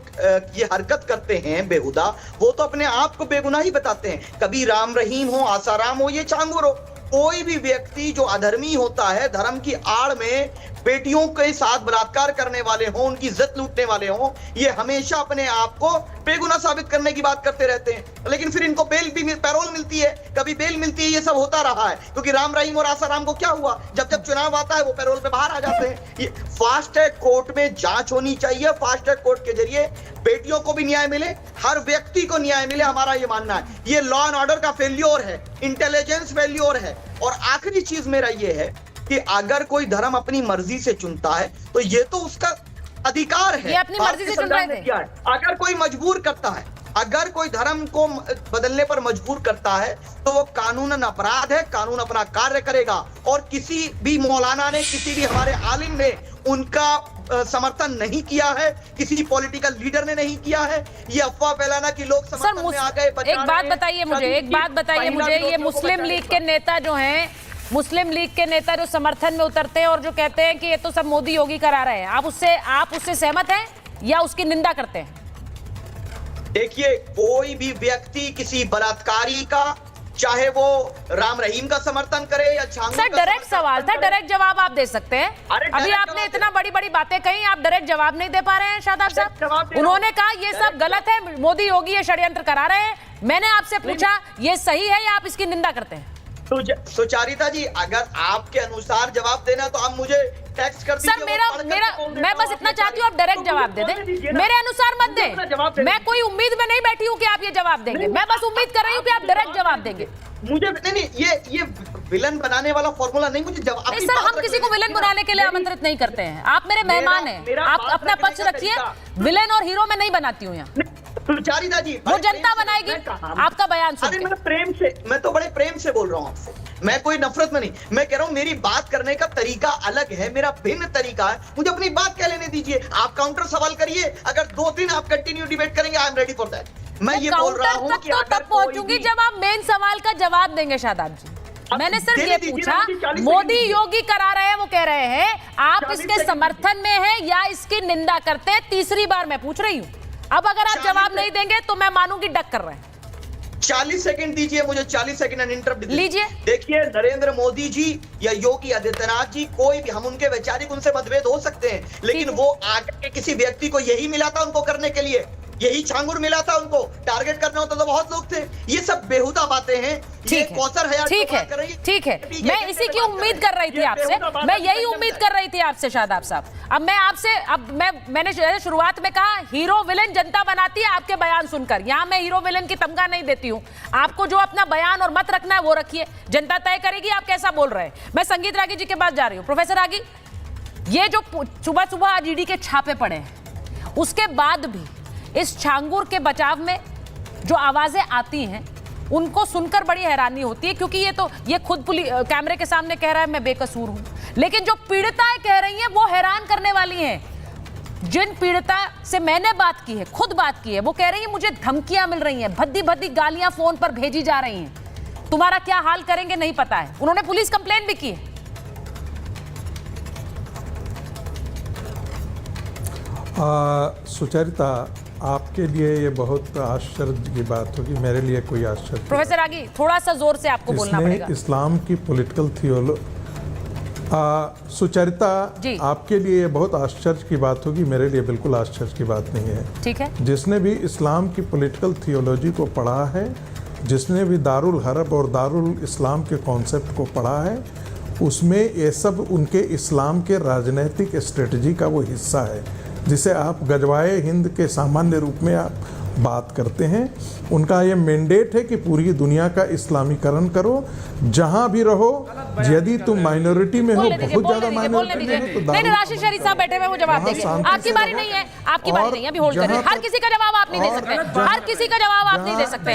ये हरकत करते हैं बेहुदा, वो तो अपने आप को बेगुनाह ही बताते हैं। कभी राम रहीम हो, आसाराम हो, ये छांगुर हो, कोई भी व्यक्ति जो अधर्मी होता है, धर्म की आड़ में बेटियों के साथ बलात्कार करने वाले हों, उनकी इज्जत लूटने वाले हों, ये हमेशा अपने आप को बेगुनाह साबित करने की बात करते रहते हैं। लेकिन फिर इनको पैरोल मिलती है, कभी बेल मिलती है। ये सब होता रहा है क्योंकि राम रहीम और आसाराम को क्या हुआ, जब जब चुनाव आता है वो पैरोल पे बाहर आ जाते हैं। ये फास्ट ट्रैक कोर्ट में जांच होनी चाहिए। फास्ट ट्रैक कोर्ट के जरिए बेटियों को भी न्याय मिले, हर व्यक्ति को न्याय मिले, हमारा ये मानना है। ये लॉ एंड ऑर्डर का फेल्योर है, इंटेलिजेंस फेल्योर है। और आखिरी चीज मेरा ये है कि अगर कोई धर्म अपनी मर्जी से चुनता है तो ये तो उसका अधिकार है, ये अपनी मर्जी से चुन रहे थे। अगर कोई मजबूर करता है, अगर कोई धर्म को बदलने पर मजबूर करता है तो वो कानूनन अपराध है, कानून अपना कार्य करेगा। और किसी भी मौलाना ने, किसी भी हमारे आलिम ने उनका समर्थन नहीं किया है, किसी पॉलिटिकल लीडर ने नहीं किया है। ये अफवाह फैलाना कि लोग समर्थन में आ गए। एक बात बताइए मुझे, ये मुस्लिम लीग के नेता जो हैं, मुस्लिम लीग के नेता जो समर्थन में उतरते हैं और जो कहते हैं कि ये तो सब मोदी योगी करा रहे हैं, आप उससे सहमत हैं या उसकी निंदा करते हैं? देखिए, कोई भी व्यक्ति किसी बलात्कारी का, चाहे वो राम रहीम का समर्थन करे या छांगुर सर, डायरेक्ट सवाल था, डायरेक्ट जवाब आप दे सकते हैं। अभी आपने इतना बड़ी बड़ी बातें कही, आप डायरेक्ट जवाब नहीं दे पा रहे हैं शादाब साहब। उन्होंने कहा ये सब गलत है, मोदी योगी ये षड्यंत्र करा रहे हैं। मैंने आपसे पूछा ये सही है या आप इसकी निंदा करते हैं? सुचारिता जी, अगर आपके अनुसार जवाब देना तो आप मुझे टेक्स्ट कर दीजिए। सर, मैं बस इतना चाहती हूँ आप डायरेक्ट जवाब दे दें, मेरे अनुसार मत दें। मैं कोई उम्मीद में नहीं बैठी हूँ कि आप ये जवाब देंगे, मैं बस उम्मीद कर रही हूँ कि आप डायरेक्ट जवाब देंगे। मुझे नहीं, ये विलन बनाने वाला फॉर्मूला नहीं, मुझे जवाब। नहीं सर, हम किसी को विलन बनाने के लिए आमंत्रित नहीं करते हैं। आप मेरे मेहमान हैं, आप अपना पक्ष रखिए। विलन और हीरो मैं नहीं बनाती हूँ यहाँ, सुचारिता जी, वो जनता बनाएगी आपका बयान सुन के। प्रेम से, मैं तो बड़े प्रेम से बोल रहा हूँ आपसे, मैं कोई नफरत में नहीं। मैं कह रहा हूँ मेरी बात करने का तरीका अलग है, मेरा भिन्न तरीका है, मुझे अपनी बात कह लेने दीजिए। आप काउंटर सवाल करिए, अगर 2 दिन आप कंटिन्यू डिबेट करेंगे, I am ready for that. मैं ये बोल रहा हूँ कि तब पहुंचूंगी जब आप मेन सवाल का जवाब देंगे शादाब जी। मैंने सिर्फ ये पूछा, मोदी योगी करा रहे हैं, वो कह रहे हैं, आप इसके समर्थन में हैं या इसकी निंदा करते हैं? तीसरी बार मैं पूछ रही हूँ। अब अगर आप जवाब नहीं देंगे तो मैं मानूंगी डक कर रहे हैं। 40 सेकंड दीजिए मुझे, 40 सेकंड इंटरप्ट लीजिए। देखिए, नरेंद्र मोदी जी या योगी आदित्यनाथ जी, कोई भी, हम उनके वैचारिक उनसे मतभेद हो सकते हैं, लेकिन वो आगे के किसी व्यक्ति को यही मिला था उनको करने के लिए, यही छांगुर मिला था उनको टारगेट करना होता तो बहुत लोग थे। ये सब बेहुदा बातें हैं। ठीक है, मैं इसी की उम्मीद कर रही थी आपसे, मैं यही उम्मीद कर रही थी आपसे शादाब साहब। अब मैं आपसे, मैंने शुरुआत में कहा हीरो विलेन जनता बनाती है आपके बयान सुनकर। यहाँ मैं हीरो विलेन की तमगा नहीं देती हूँ। आपको जो अपना बयान और मत रखना है वो रखिए, जनता तय करेगी आप कैसा बोल रहे हैं। मैं संगीत रागी जी के पास जा रही हूँ। प्रोफेसर रागी, ये जो सुबह सुबह आज ईडी के छापे पड़े हैं, उसके बाद भी इस छांगुर के बचाव में जो आवाजें आती हैं उनको सुनकर बड़ी हैरानी होती है, क्योंकि ये खुद कैमरे के सामने कह रहा है मैं बेकसूर हूं, लेकिन जो पीड़िताएं कह रही हैं वो हैरान करने वाली हैं। जिन पीड़िता से मैंने बात की है, खुद बात की है, वो कह रही है मुझे धमकियां मिल रही हैं, भद्दी भद्दी गालियां फोन पर भेजी जा रही हैं, तुम्हारा क्या हाल करेंगे नहीं पता है। उन्होंने पुलिस कंप्लेन भी की है। सुचरिता, आपके लिए ये बहुत आश्चर्य की बात होगी, मेरे लिए कोई आश्चर्य। प्रोफेसर आगे थोड़ा सा जोर से आपको बोलना पड़ेगा। इस्लाम की पॉलिटिकल सुचरिता, आपके लिए ये बहुत आश्चर्य की बात होगी, मेरे लिए बिल्कुल आश्चर्य की बात नहीं है। ठीक है। जिसने भी इस्लाम की पॉलिटिकल थियोलॉजी को पढ़ा है, जिसने भी दारुल हरब और दारुल इस्लाम के कॉन्सेप्ट को पढ़ा है, उसमें ये सब उनके इस्लाम के राजनीतिक स्ट्रेटजी का वो हिस्सा है, जिसे आप गजवाए हिंद के सामान्य रूप में आप बात करते हैं। उनका ये मैंडेट है कि पूरी दुनिया का इस्लामीकरण करो, जहां भी रहो, यदि तुम माइनॉरिटी में हो, बहुत ज्यादा माइनॉरिटी में हो तो नहीं, राशिद शरीफ साहब बैठे हुए वो जवाब देंगे। आपकी बारी नहीं है, आपकी बारी नहीं है, अभी होल्ड करिए। हर किसी का जवाब आप नहीं दे सकते, हर किसी का जवाब आप नहीं दे सकते।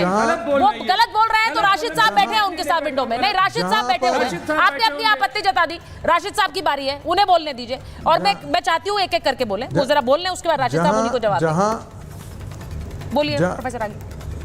वो गलत बोल रहे हैं तो राशिद साहब बैठे हैं उनके साथ विंडो में। नहीं, राशिद साहब बैठे हुए हैं, आपने अपनी आपत्ति जता दी। राशिद साहब की बारी है, उन्हें बोलने दीजिए। और मैं चाहती हूँ एक एक करके बोले, वो जरा बोल लें, उसके बाद राशिद साहब उन्हीं को जवाब दें। बोलिए प्रोफेसर आगे।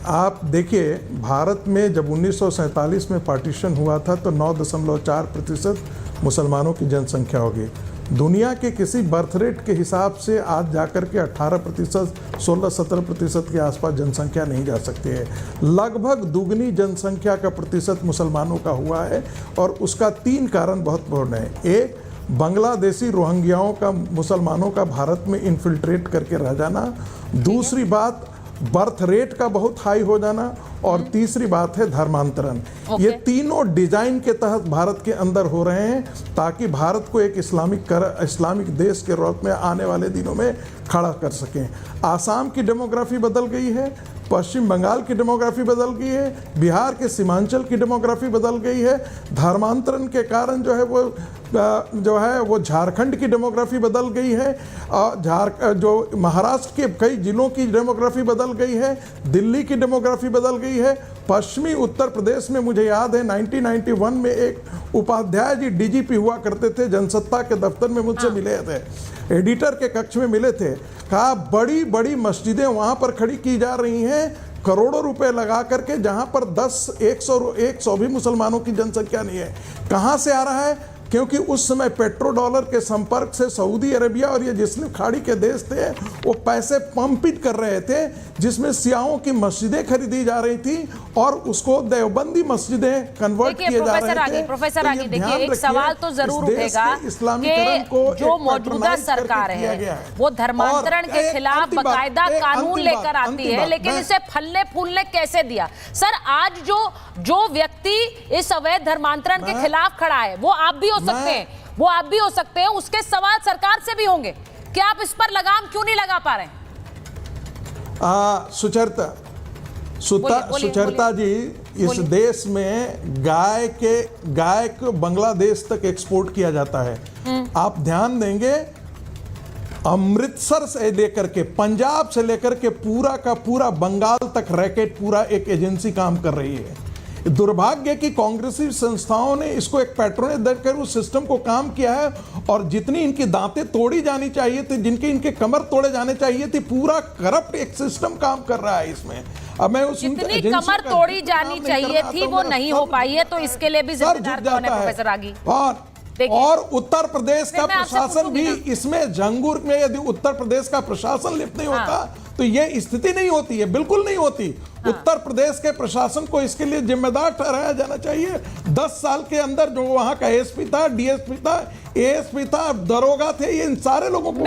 आप देखिए, भारत में जब 1947 में पार्टीशन हुआ था तो 9.4% मुसलमानों की जनसंख्या होगी। दुनिया के किसी बर्थ रेट के हिसाब से आज जाकर के 18%, 16-17% के आसपास जनसंख्या नहीं जा सकती है। लगभग दुगनी जनसंख्या का प्रतिशत मुसलमानों का हुआ है और उसका 3 कारण बहुत पूर्ण है। एक, बांग्लादेशी रोहिंग्याओं का, मुसलमानों का भारत में इन्फिल्ट्रेट करके रह जाना। दूसरी बात, बर्थ रेट का बहुत हाई हो जाना। और तीसरी बात है धर्मांतरण। ये तीनों डिजाइन के तहत भारत के अंदर हो रहे हैं ताकि भारत को एक इस्लामिक देश के रूप में आने वाले दिनों में खड़ा कर सकें। आसाम की डेमोग्राफी बदल गई है, पश्चिम बंगाल की डेमोग्राफी बदल गई है, बिहार के सीमांचल की डेमोग्राफी बदल गई है। धर्मांतरण के कारण जो है वो झारखंड की डेमोग्राफी बदल गई है। जो महाराष्ट्र के कई जिलों की डेमोग्राफी बदल गई है, दिल्ली की डेमोग्राफी बदल गई है। पश्चिमी उत्तर प्रदेश में मुझे याद है 1991 में एक उपाध्याय जी डीजीपी हुआ करते थे, जनसत्ता के दफ्तर में मुझसे मिले थे, एडिटर के कक्ष में मिले थे। कहा बड़ी बड़ी मस्जिदें वहाँ पर खड़ी की जा रही हैं करोड़ों रुपए लगा करके, जहाँ पर 100 भी मुसलमानों की जनसंख्या नहीं है। कहाँ से आ रहा है? क्योंकि उस समय पेट्रो डॉलर के संपर्क से सऊदी अरेबिया और ये जिसने खाड़ी के देश थे वो पैसे पंपित कर रहे थे, जिसमें सियाओं की मस्जिदें खरीदी जा रही थी और उसको देवबंदी मस्जिदें कन्वर्ट किए जा रहे थे। प्रोफेसर आगे देखिए, एक सवाल तो जरूर उठेगा कि जो मौजूदा सरकार है वो धर्मांतरण के खिलाफ बाकायदा कानून लेकर आती है, लेकिन इसे फलने फूलने कैसे दिया? सर, आज जो व्यक्ति इस अवैध धर्मांतरण के खिलाफ खड़ा है वो आप भी हो सकते हैं, वो आप भी हो सकते हैं, उसके सवाल सरकार से भी होंगे। क्या आप इस पर लगाम क्यों नहीं लगा पा रहे हैं? सुचरता जी, इस देश में गाय को बांग्लादेश तक एक्सपोर्ट किया जाता है। आप ध्यान देंगे, अमृतसर से लेकर के, पंजाब से लेकर के पूरा का पूरा बंगाल तक रैकेट, पूरा एक एजेंसी काम कर रही है। दुर्भाग्य कि कांग्रेसी संस्थाओं ने इसको एक पैट्रोनेज देकर उस सिस्टम को काम किया है और जितनी इनकी दांतें तोड़ी जानी चाहिए थी, जिनके इनके कमर तोड़े जाने चाहिए थी, पूरा करप्ट एक सिस्टम काम कर रहा है इसमें। अब मैं उस जितनी कमर तोड़ी जानी चाहिए थी वो नहीं हो पाई है, तो इसके लिए भी जिम्मेदार कौन है प्रोफेसर आगी? और उत्तर प्रदेश का प्रशासन भी इसमें, जंगूर में यदि उत्तर प्रदेश का प्रशासन लिप्त नहीं होता तो ये स्थिति नहीं होती है, बिल्कुल नहीं होती। उत्तर प्रदेश के प्रशासन को इसके लिए जिम्मेदार ठहराया जाना चाहिए। 10 साल के अंदर जो वहां का एसपी था, डीएसपी था, एएसपी था, दरोगा थे, ये इन सारे लोगों को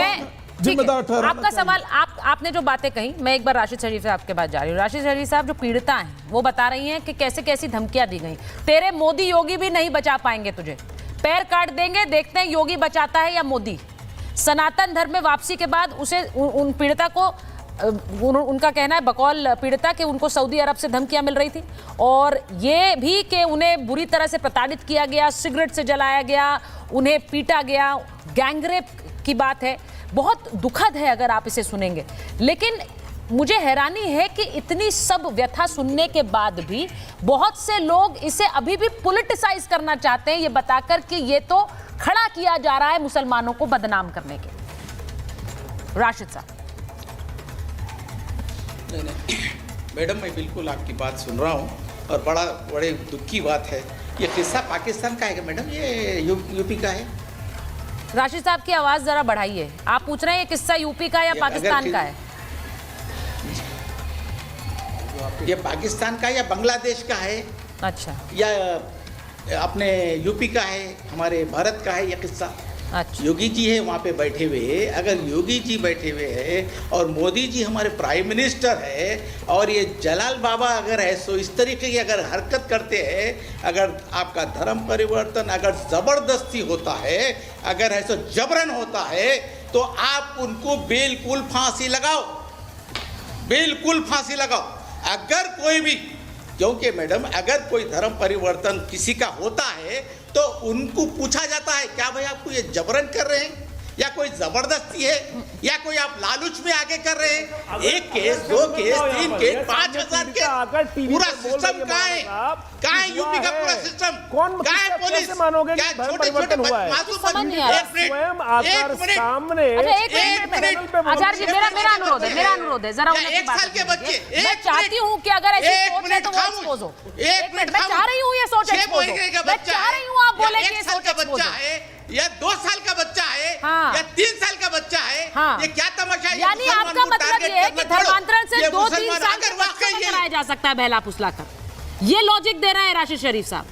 जिम्मेदार ठहराना आपका सवाल, आपने जो बातें कही, मैं एक बार राशिद शरीफ साहब के पास जा रही हूँ। राशिद शरीफ साहब जो पीड़िता हैं वो बता रही हैं कि कैसे कैसी धमकियां दी गई। तेरे मोदी योगी भी नहीं बचा पाएंगे तुझे, पैर काट देंगे, देखते हैं योगी बचाता है या मोदी। सनातन धर्म में वापसी के बाद उसे उन पीड़िता को, उनका कहना है बकौल पीड़िता कि उनको सऊदी अरब से धमकियां मिल रही थी और ये भी कि उन्हें बुरी तरह से प्रताड़ित किया गया, सिगरेट से जलाया गया, उन्हें पीटा गया, गैंगरेप की बात है। बहुत दुखद है अगर आप इसे सुनेंगे, लेकिन मुझे हैरानी है कि इतनी सब व्यथा सुनने के बाद भी बहुत से लोग इसे अभी भी पॉलिटिसाइज करना चाहते हैं, ये बताकर कि ये तो खड़ा किया जा रहा है मुसलमानों को बदनाम करने के। राशिद साहब। नहीं, मैडम मैं बिल्कुल आपकी बात सुन रहा हूँ और बड़े दुख की बात है। ये किस्सा पाकिस्तान का है क्या मैडम? ये यूपी का है? राशिद साहब की आवाज जरा बढ़ाइए। आप पूछ रहे हैं ये किस्सा यूपी का या पाकिस्तान का है? ये पाकिस्तान का या बांग्लादेश का है? अच्छा। या अपने यूपी का है, हमारे भारत का है ये किस्सा? अच्छा। योगी जी है वहाँ पे बैठे हुए, अगर योगी जी बैठे हुए हैं और मोदी जी हमारे प्राइम मिनिस्टर है और ये जलाल बाबा अगर है सो इस तरीके की अगर हरकत करते हैं, अगर आपका धर्म परिवर्तन अगर ज़बरदस्ती होता है, अगर है सो जबरन होता है, तो आप उनको बिल्कुल फांसी लगाओ। बिल्कुल फांसी लगाओ। अगर कोई भी, क्योंकि मैडम अगर कोई धर्म परिवर्तन किसी का होता है तो उनको पूछा जाता है क्या भाई आपको ये जबरन कर रहे हैं या कोई जबरदस्ती है या कोई आप लालच में आगे कर रहे हैं। एक केस, 2 केस, 3 केस, 5000 केस, पूरा सिस्टम कहाँ है? कहाँ है यूपी का पूरा सिस्टम? कहाँ है पुलिस? मानोगे क्या छोटे-छोटे मासूम आचार्य जी, मेरा अनुरोध है जरा एक साल के बच्चे, मैं चाहती हूँ कि अगर ऐसी सोच है तो वो एक्सपोज हो। एक मिनट, मैं चाह रही हूँ ये सोच एक्सपोज हो। मैं चाह रही हूँ आप बोले कि ये सोच एक्सपोज हो। या 2 साल का बच्चा है या 3 साल का बच्चा है, ये क्या तमाशा है? यानी आपका मतलब ये है कि धर्मांतरण से 2-3 साल के बच्चों को कराया जा सकता है बहला फुसलाकर, ये लॉजिक दे रहे हैं राशिद शरीफ साहब।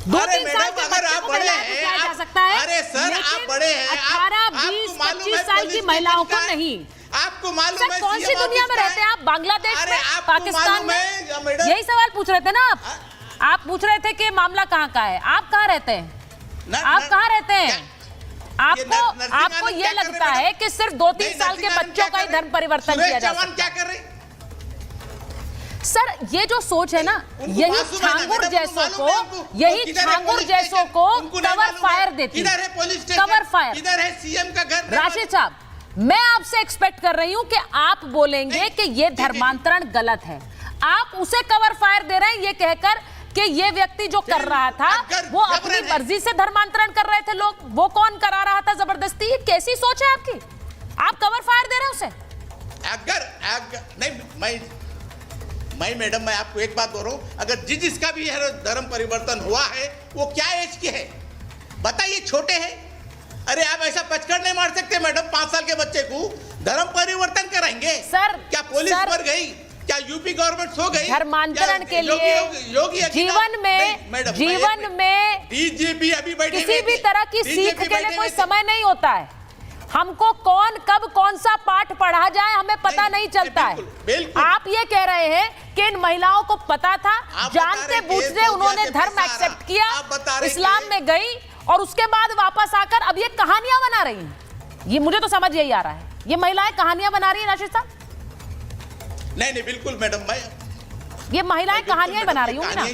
2-3 साल के बच्चों को बहला फुसलाया जा सकता है। अरे सर, आप बड़े हैं, 18, 20, 25 साल की महिलाओं को नहीं। आपको मालूम है कौन सी दुनिया में रहते हैं आप? बांग्लादेश में, पाकिस्तान में? यही सवाल पूछ रहे थे ना आप पूछ रहे थे कि मामला कहाँ का है। आप कहाँ रहते हैं? आप कहाँ रहते हैं? आपको ये लगता है कि सिर्फ 2-3 साल के बच्चों का ही धर्म परिवर्तन किया जा सकता है? क्या कर रहे? सर, ये जो सोच है ना, यही छांगुर जैसों को कवर फायर देती है। Cover fire. इधर है सीएम का घर। राशिद साहब, मैं आपसे एक्सपेक्ट कर रही हूं कि आप बोलेंगे कि ये धर्मांतरण गलत है। आप उसे कवर फायर दे रहे हैं ये कहकर कि ये व्यक्ति जो कर रहा था वो अपनी मर्जी से धर्मांतरण कर रहे थे लोग, वो कौन करा रहा था जबरदस्ती? ये कैसी सोच है आपकी? आप कवर फायर दे रहे हैं उसे। अगर नहीं, मैं मैडम, मैं आपको एक बात बोल रहा हूं, अगर जिसका भी धर्म परिवर्तन हुआ है वो क्या एज के है बताइए? छोटे हैं। अरे आप ऐसा पचकर नहीं मार सकते मैडम। 5 साल के बच्चे को धर्म परिवर्तन कराएंगे? सर, क्या पुलिस मर गई? क्या यूपी गवर्नमेंट सो गई? धर्मांतरण के लिए जीवन में डीजीपी अभी बैठे किसी भी तरह की सीख के लिए कोई समय नहीं होता है। हमको कब कौन सा पाठ पढ़ा जाए हमें पता नहीं चलता है। आप ये कह रहे हैं कि इन महिलाओं को पता था, जानते बूझते उन्होंने धर्म एक्सेप्ट किया, इस्लाम में गई और उसके बाद वापस आकर अब ये कहानियां बना रही हैं। ये मुझे तो समझ यही आ रहा है, ये महिलाएं कहानियां बना रही हैं राशिद साहब। नहीं बिल्कुल मैडम, मैं ये महिलाएं कहानियां बना रही होंगी ना।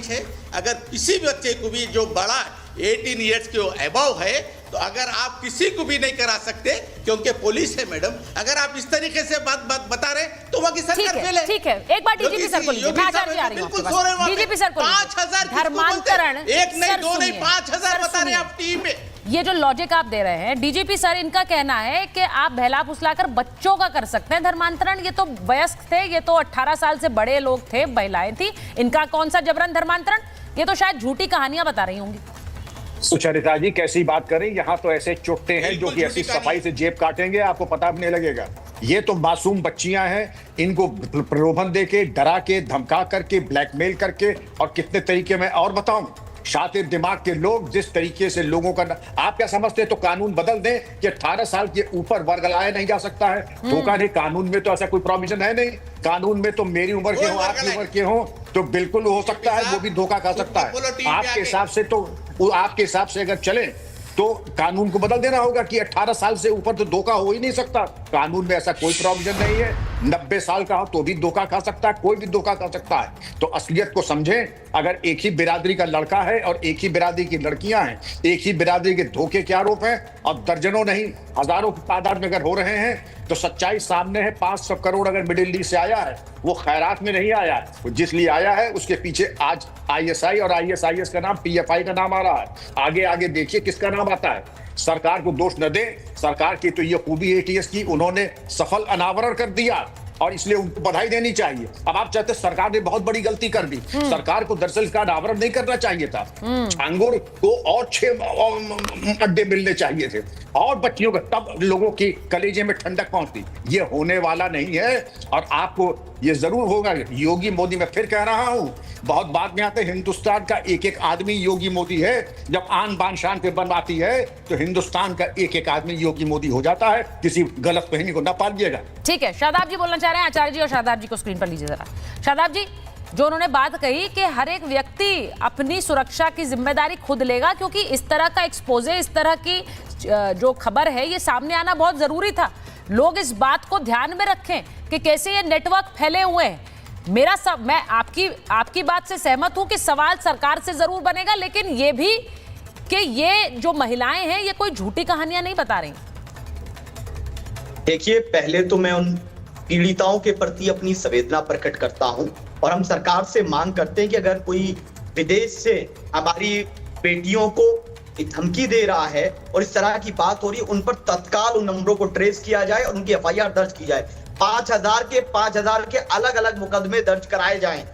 अगर किसी बच्चे को भी जो बड़ा 18 इयर्स के अबव है तो अगर आप किसी को भी नहीं करा सकते क्योंकि पुलिस है मैडम। अगर आप इस तरीके से बात बता रहे तो वहाँ की सरकार फेल है। ठीक है, एक बार डीजीपी सर को लीजिए। मैं आचार्य जी आ रही हूं। डीजीपी सर को 5000 धर्मांतरण, एक नहीं दो नहीं 5000 बता रहे आप टीम में। ये जो लॉजिक आप दे रहे हैं डीजीपी सर, इनका कहना है कि आप बहला फुसलाकर बच्चों का कर सकते हैं धर्मांतरण। ये तो वयस्क थे, ये तो 18 साल से बड़े लोग थे, महिलाएं थी, इनका कौन सा जबरन धर्मांतरण? ये तो शायद झूठी कहानियां बता रही होंगी। सुचरिता जी कैसी बात करें, यहाँ तो ऐसे चुट्टे हैं जो कि ऐसी सफाई से जेब काटेंगे आपको पता भी नहीं लगेगा। ये तो मासूम बच्चियां हैं, इनको प्रलोभन देके, डरा के, धमका करके, ब्लैकमेल करके और कितने तरीके में और बताऊं। शातिर दिमाग के लोग जिस तरीके से लोगों का, आप क्या समझते हैं तो कानून बदल दें कि 18 साल के ऊपर वर्ग लाया नहीं जा सकता है? धोखा नहीं, कानून में तो ऐसा कोई प्रोविजन है नहीं। कानून में तो मेरी उम्र के हो, आपकी उम्र के हो तो बिल्कुल हो सकता है, वो भी धोखा खा सकता है। आपके हिसाब से तो, आपके हिसाब से अगर चले तो कानून को बदल देना होगा कि 18 साल से ऊपर तो धोखा हो ही नहीं सकता। कानून में ऐसा कोई प्रोविजन नहीं है। 90 साल का हो तो भी धोखा खा सकता है, कोई भी धोखा खा सकता है। तो असलियत को समझें। अगर एक ही बिरादरी का लड़का है और एक ही बिरादरी की लड़कियां हैं, एक ही बिरादरी के धोखे के आरोप हैं और दर्जनों नहीं हजारों की तादाद में अगर हो रहे हैं तो सच्चाई सामने है। 500 करोड़ अगर मिडिल ईस्ट से आया है वो खैरात में नहीं आया है, जिस लिए आया है उसके पीछे आज ISI और ISIS का नाम, PFI का नाम आ रहा है। आगे आगे देखिए किसका नाम आता है। सरकार को दोष न दे, सरकार की तो ये खूबी ATS की, उन्होंने सफल अनावरण कर दिया और इसलिए उनको बधाई देनी चाहिए। अब आप चाहते सरकार ने बहुत बड़ी गलती कर दी, सरकार को दरअसल इसका अनावरण नहीं करना चाहिए था। छांगुर को और 6 अड्डे मिलने चाहिए थे और बच्चियों का, तब लोगों की कलेजे में ठंडक पहुंचती। ये होने वाला नहीं है और आपको ये जरूर होगा। योगी मोदी, मैं फिर कह रहा हूं, बहुत बाद में आते, हिंदुस्तान का एक एक आदमी योगी मोदी है। जब आन बान शान पे बन आती है तो हिंदुस्तान का एक एक आदमी योगी मोदी हो जाता है। किसी गलत फहमी को न पालिएगा। ठीक है, शादाब जी बोलना चाह रहे हैं। आचार्य जी और शादाब जी को स्क्रीन पर लीजिए जरा। शादाब जी, जो उन्होंने बात कही कि हर एक व्यक्ति अपनी सुरक्षा की जिम्मेदारी खुद लेगा, क्योंकि इस तरह का एक्सपोजे, इस तरह की जो खबर है ये सामने आना बहुत जरूरी था। लोग इस बात को ध्यान में रखें कि कैसे ये नेटवर्क फैले हुए हैं। मैं आपकी बात से सहमत हूं कि सवाल सरकार से जरूर बनेगा, लेकिन ये भी कि ये जो महिलाएं हैं ये कोई झूठी कहानियां नहीं बता रही। देखिए, पहले तो मैं उन पीड़िताओं के प्रति अपनी संवेदना प्रकट करता हूं और हम सरकार से मांग करते हैं कि अगर कोई विदेश से हमारी बेटियों को धमकी दे रहा है और इस तरह की बात हो रही है, उन पर तत्काल उन नंबरों को ट्रेस किया जाए और उनकी FIR दर्ज की जाए। 5,000 के अलग अलग मुकदमे दर्ज कराए जाएं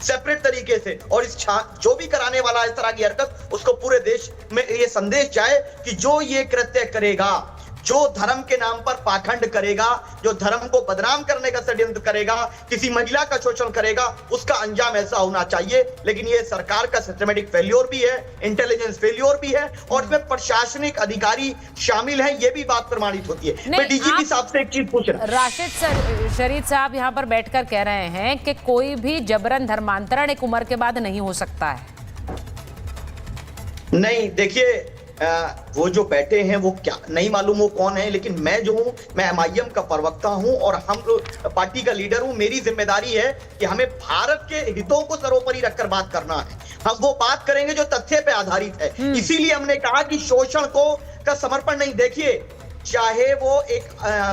सेपरेट तरीके से, और इस जो भी कराने वाला इस तरह की हरकत, उसको पूरे देश में ये संदेश जाए कि जो ये कृत्य करेगा, जो धर्म के नाम पर पाखंड करेगा, जो धर्म को बदनाम करने का षड्यंत्र करेगा, किसी महिला का शोषण करेगा, उसका अंजाम ऐसा होना चाहिए। लेकिन ये सरकार का सिस्टमेटिक फेल्योर भी है, इंटेलिजेंस फेल्योर भी है, और इसमें प्रशासनिक अधिकारी शामिल हैं, ये भी बात प्रमाणित होती है। मैं DGP साहब से एक चीज पूछ रहा हूं। राशिद शरीद साहब यहाँ पर बैठकर कह रहे हैं कि कोई भी जबरन धर्मांतरण एक उम्र के बाद नहीं हो सकता है। नहीं, देखिए, वो जो बैठे हैं वो क्या नहीं मालूम वो कौन है, लेकिन मैं जो हूं, मैं MIM का प्रवक्ता हूं और हम पार्टी का लीडर हूं। मेरी जिम्मेदारी है कि हमें भारत के हितों को सर्वोपरि रखकर बात करना है। हम वो बात करेंगे जो तथ्य पे आधारित है। इसीलिए हमने कहा कि शोषण का समर्पण नहीं। देखिए, चाहे वो एक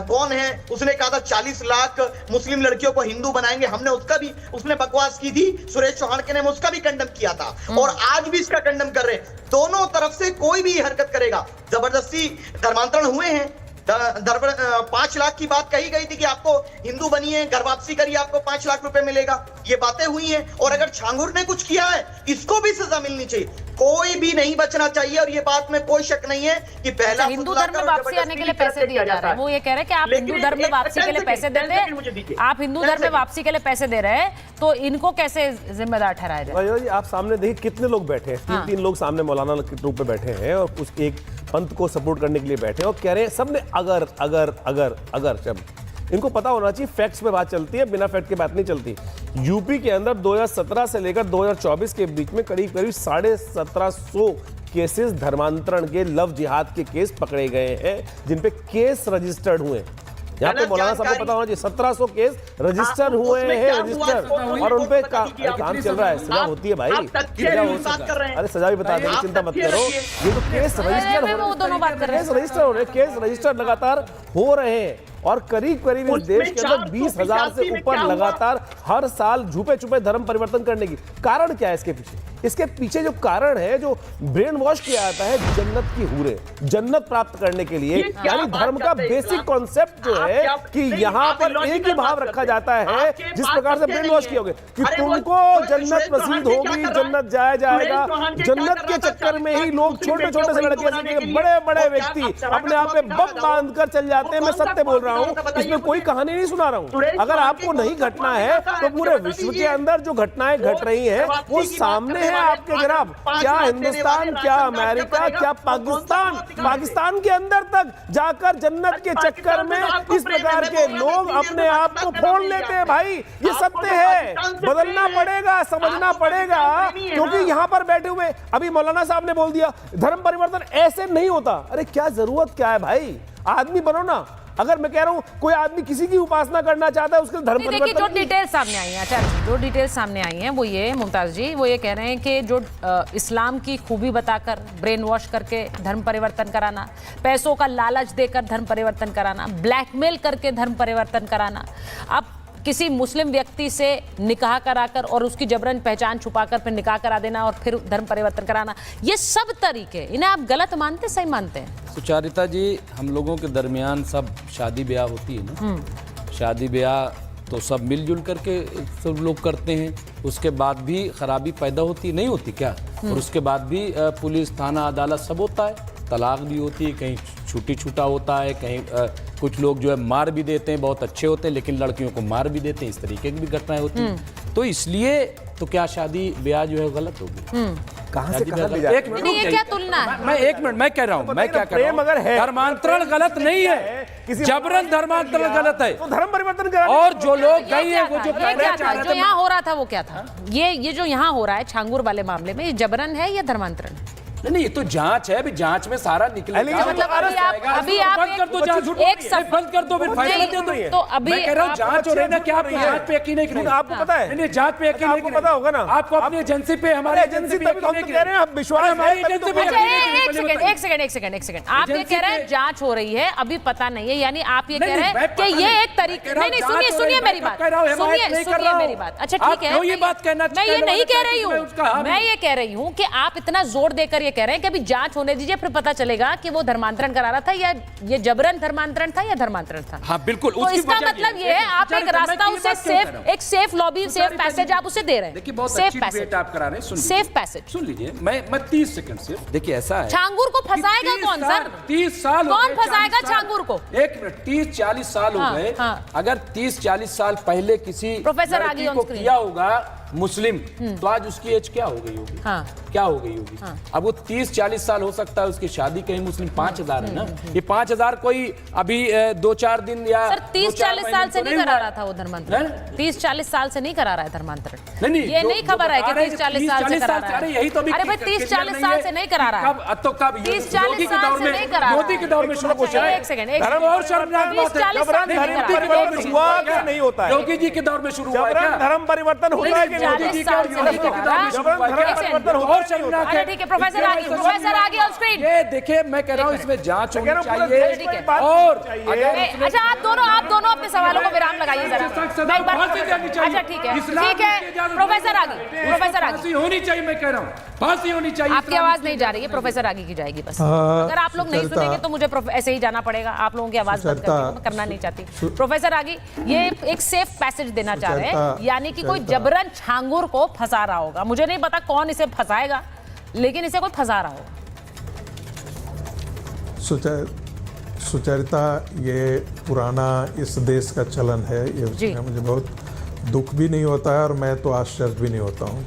कौन है, उसने कहा था 40 लाख मुस्लिम लड़कियों को हिंदू बनाएंगे, हमने उसने बकवास की थी, सुरेश चौहान के ने उसका भी कंडम किया था और आज भी इसका कंडम कर रहे हैं। दोनों तरफ से कोई भी हरकत करेगा, जबरदस्ती धर्मांतरण हुए हैं, 5 लाख की बात कही गई थी कि आपको हिंदू बनिए, घर वापसी करिए, आपको 5 लाख रुपए मिलेगा, ये बातें हुई हैं। और अगर छांगुर ने कुछ किया है, इसको भी सजा मिलनी चाहिए, कोई भी नहीं बचना चाहिए। और ये बात में कोई शक नहीं है कि पहला हिंदू धर्म में वापसी आने के लिए पैसे दिए जा रहे हैं। वो ये कह रहे हैं कि आप हिंदू धर्म में वापसी के लिए पैसे देते हैं, आप हिंदू धर्म में वापसी के लिए पैसे दे रहे हैं, तो इनको कैसे जिम्मेदार ठहराया जाए? आप सामने देखिए कितने लोग बैठे हैं, 3 लोग सामने मौलाना के रूप में बैठे हैं और उस एक पंथ को सपोर्ट करने के लिए बैठे हैं और कह रहे हैं सबने अगर शब्द। इनको पता होना चाहिए, फैक्ट्स पे बात चलती है, बिना फैक्ट के बात नहीं चलती। यूपी के अंदर 2017 से लेकर 2024 के बीच में करीब 1750 केसेस धर्मांतरण के, लव जिहाद के केस पकड़े गए हैं, जिन पे केस रजिस्टर्ड हुए। यहाँ पे मौलाना साहब को पता होना चाहिए, 1700 केस रजिस्टर हुए हैं, और उनपे काम चल रहा है। सजा होती है भाई, सजा हो सकता है। अरे सजा भी बता देंगे, चिंता मत करो। ये तो केस रजिस्टर हो रहे हैं, केस रजिस्टर लगातार हो रहे हैं और करीब इस देश के अंदर 20,000 से ऊपर लगातार हर साल छुपे छुपे धर्म परिवर्तन करने की। कारण क्या है इसके पीछे? इसके पीछे जो कारण है, जो ब्रेन वॉश किया जाता है, जन्नत की हूरें, जन्नत प्राप्त करने के लिए, यानी धर्म का बेसिक कॉन्सेप्ट जो है कि यहाँ पर एक ही भाव रखा जाता है, जिस प्रकार से ब्रेन वॉश किया होगा कि तुमको जन्नत नसीब होगी, जन्नत जाएगा। जन्नत के चक्कर में ही लोग छोटे छोटे से लड़के से बड़े बड़े व्यक्ति अपने आप पे बम बांध कर चल जाते हैं। मैं सत्य बोल रहा हूं, इसमें कोई कहानी नहीं सुना रहा हूं। अगर आपको नहीं घटना है तो पूरे विश्व के अंदर जो घटनाएं घट रही हैं वो सामने है आपके जनाब। क्या हिंदुस्तान, क्या अमेरिका, क्या पाकिस्तान के अंदर तक जाकर जन्नत के चक्कर में इस प्रकार के लोग अपने आप को फोड़ लेते हैं। भाई ये सत्य है, बदलना पड़ेगा, समझना पड़ेगा, क्योंकि यहां पर बैठे हुए अभी मौलाना साहब ने बोल दिया धर्म परिवर्तन ऐसे नहीं होता। अरे क्या जरूरत क्या है भाई, आदमी बनो ना। अगर मैं कह रहा हूं कोई आदमी किसी की उपासना करना चाहता है, उसके धर्म परिवर्तन। जो डिटेल सामने आई है, अच्छा जो डिटेल सामने आई हैं वो ये, मुमताज जी, वो ये कह रहे हैं कि जो इस्लाम की खूबी बताकर ब्रेन वॉश करके धर्म परिवर्तन कराना, पैसों का लालच देकर धर्म परिवर्तन कराना, ब्लैकमेल करके धर्म परिवर्तन कराना, अब किसी मुस्लिम व्यक्ति से निकाह कराकर और उसकी जबरन पहचान छुपाकर फिर निकाह करा देना और फिर धर्म परिवर्तन कराना, ये सब तरीके, इन्हें आप गलत मानते, सही मानते हैं? सुचारिता जी, हम लोगों के दरमियान सब शादी ब्याह होती है ना, शादी ब्याह तो सब मिलजुल करके सब लोग करते हैं। उसके बाद भी खराबी पैदा होती नहीं होती क्या? और उसके बाद भी पुलिस, थाना, अदालत सब होता है, तलाक भी होती है, कहीं छूटा होता है, कहीं कुछ लोग जो है मार भी देते हैं, बहुत अच्छे होते हैं लेकिन लड़कियों को मार भी देते हैं, इस तरीके की भी घटनाएं होती हैं। तो इसलिए तो क्या शादी ब्याह जो है गलत होगी? कहां से कहां ले जाए? एक मिनट, ये क्या तुलना है? मैं एक मिनट, मैं कह रहा हूं, मैं क्या कह रहा हूं, धर्मांतरण गलत नहीं है, जबरन धर्मांतरण गलत है। तो धर्म परिवर्तन करा, और जो लोग गए हैं वो जो जो यहाँ हो रहा था वो क्या था? ये जो यहाँ हो रहा है छांगुर वाले मामले में, ये जबरन है या धर्मांतरण? नहीं ये तो जांच है, अभी जांच में सारा निकलेगा। मतलब अभी आप बंद कर दो जांच, बंद कर दो, फिर फाइनल दे दो। तो अभी मैं कह रहा हूं जांच हो रही है ना, क्या आप जांच पे यकीन नहीं? आपको पता है? नहीं जांच पे यकीन आपको पता होगा ना, आपको अपनी एजेंसी पे, हमारे एजेंसी पे कह रहे हैं, आप विश्वास हमारी एजेंसी पे। एक सेकंड आप ये कह रहे हैं जांच हो रही है, अभी पता नहीं है, यानी आप ये कह रहे हैं कि ये एक तरीके, नहीं सुनिए मेरी बात, सुनिए मेरी बात। अच्छा ठीक है, ये बात कहना, मैं ये नहीं कह रही हूँ, मैं ये कह रही हूँ कि आप इतना जोर देकर ये कह रहे हैं कि अभी जांच होने दीजिए, फिर पता चलेगा कि वो धर्मांतरण करा रहा था या ये जबरन धर्मांतरण था या धर्मांतरण था। हाँ बिल्कुल, तो इसका मतलब ये है आप एक रास्ता उसे सेफ लॉबी, सेफ पैसेज आप उसे दे रहे हैं। देखिए बहुत अच्छी डिबेट आप करा रहे हैं, सेफ पैसेज सुन लीजिए। मैं 30 सेकंड सिर्फ, देखिए ऐसा है, छांगुर को फंसाएगा कौन सर? 30 साल कौन फंसाएगा छांगुर को? एक मिनट, 30-40 साल हो गए। अगर 30-40 साल पहले किसी प्रोफेसर आगे को किया होगा मुस्लिम, तो आज उसकी एज क्या हो गई होगी? क्या हो गई होगी? अब वो 30-40 साल हो सकता है उसकी शादी कहीं मुस्लिम 5000 है ना, ये 5000 कोई अभी 2-4 दिन या 30-40 साल से नहीं करा रहा था वो धर्मांतरण, 30-40 साल से नहीं करा रहा है धर्मांतरण। नहीं ये नहीं खबर है कि 30-40 साल से करा रहा है। यही तो अरे भाई 30-40 साल से नहीं करा रहा है। तो कब? 30-40 साल से नहीं करा रहा है। मोदी के दौर में शुरू हो, एक सेकंड, और शर्मनाक बात है, हुआ क्या नहीं होता है? योगी जी के दौर में शुरू हुआ है, धर्म परिवर्तन होता है कि मोदी जी का ठीक है प्रोफेसर आगे ऑन स्क्रीन। ये देखिए मैं कह रहा हूँ इसमें जांच होनी चाहिए। और अच्छा आप दोनों अपने सवालों को विराम लगाइए जरा। अच्छा ठीक है प्रोफेसर आगे होनी चाहिए, मैं कह रहा हूँ फांसी होनी चाहिए। आपकी आवाज नहीं जा रही है, प्रोफेसर आगे की जाएगी बस। अगर आप लोग नहीं सुनेंगे तो मुझे ऐसे ही जाना पड़ेगा, आप लोगों की आवाज बंद करना नहीं चाहती। प्रोफेसर आगे ये एक सेफ पैसेज देना चाह रहे हैं, यानी कि कोई जबरन छांगुर को फंसा रहा होगा। मुझे नहीं पता कौन इसे फंसाएगा, लेकिन इसे कोई फंसा रहा होगा। सुचरिता ये पुराना इस देश का चलन है, ये मुझे बहुत दुख भी नहीं होता है और मैं तो आश्चर्य भी नहीं होता हूँ।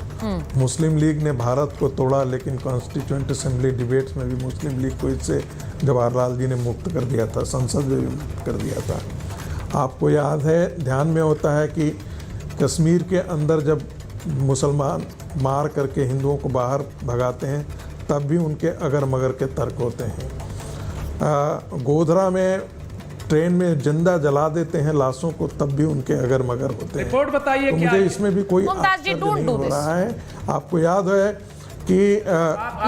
मुस्लिम लीग ने भारत को तोड़ा, लेकिन कॉन्स्टिट्यूएंट असेंबली डिबेट्स में भी मुस्लिम लीग को इससे जवाहरलाल जी ने मुक्त कर दिया था, संसद में भी मुक्त कर दिया था। आपको याद है, ध्यान में होता है कि कश्मीर के अंदर जब मुसलमान मार करके हिंदुओं को बाहर भगाते हैं तब भी उनके अगर मगर के तर्क होते हैं। गोधरा में ट्रेन में जिंदा जला देते हैं लाशों को, तब भी उनके अगर मगर होते हैं। रिपोर्ट बताइए तो मुझे इसमें भी कोई आश्चर्य नहीं हो रहा है। आपको याद है कि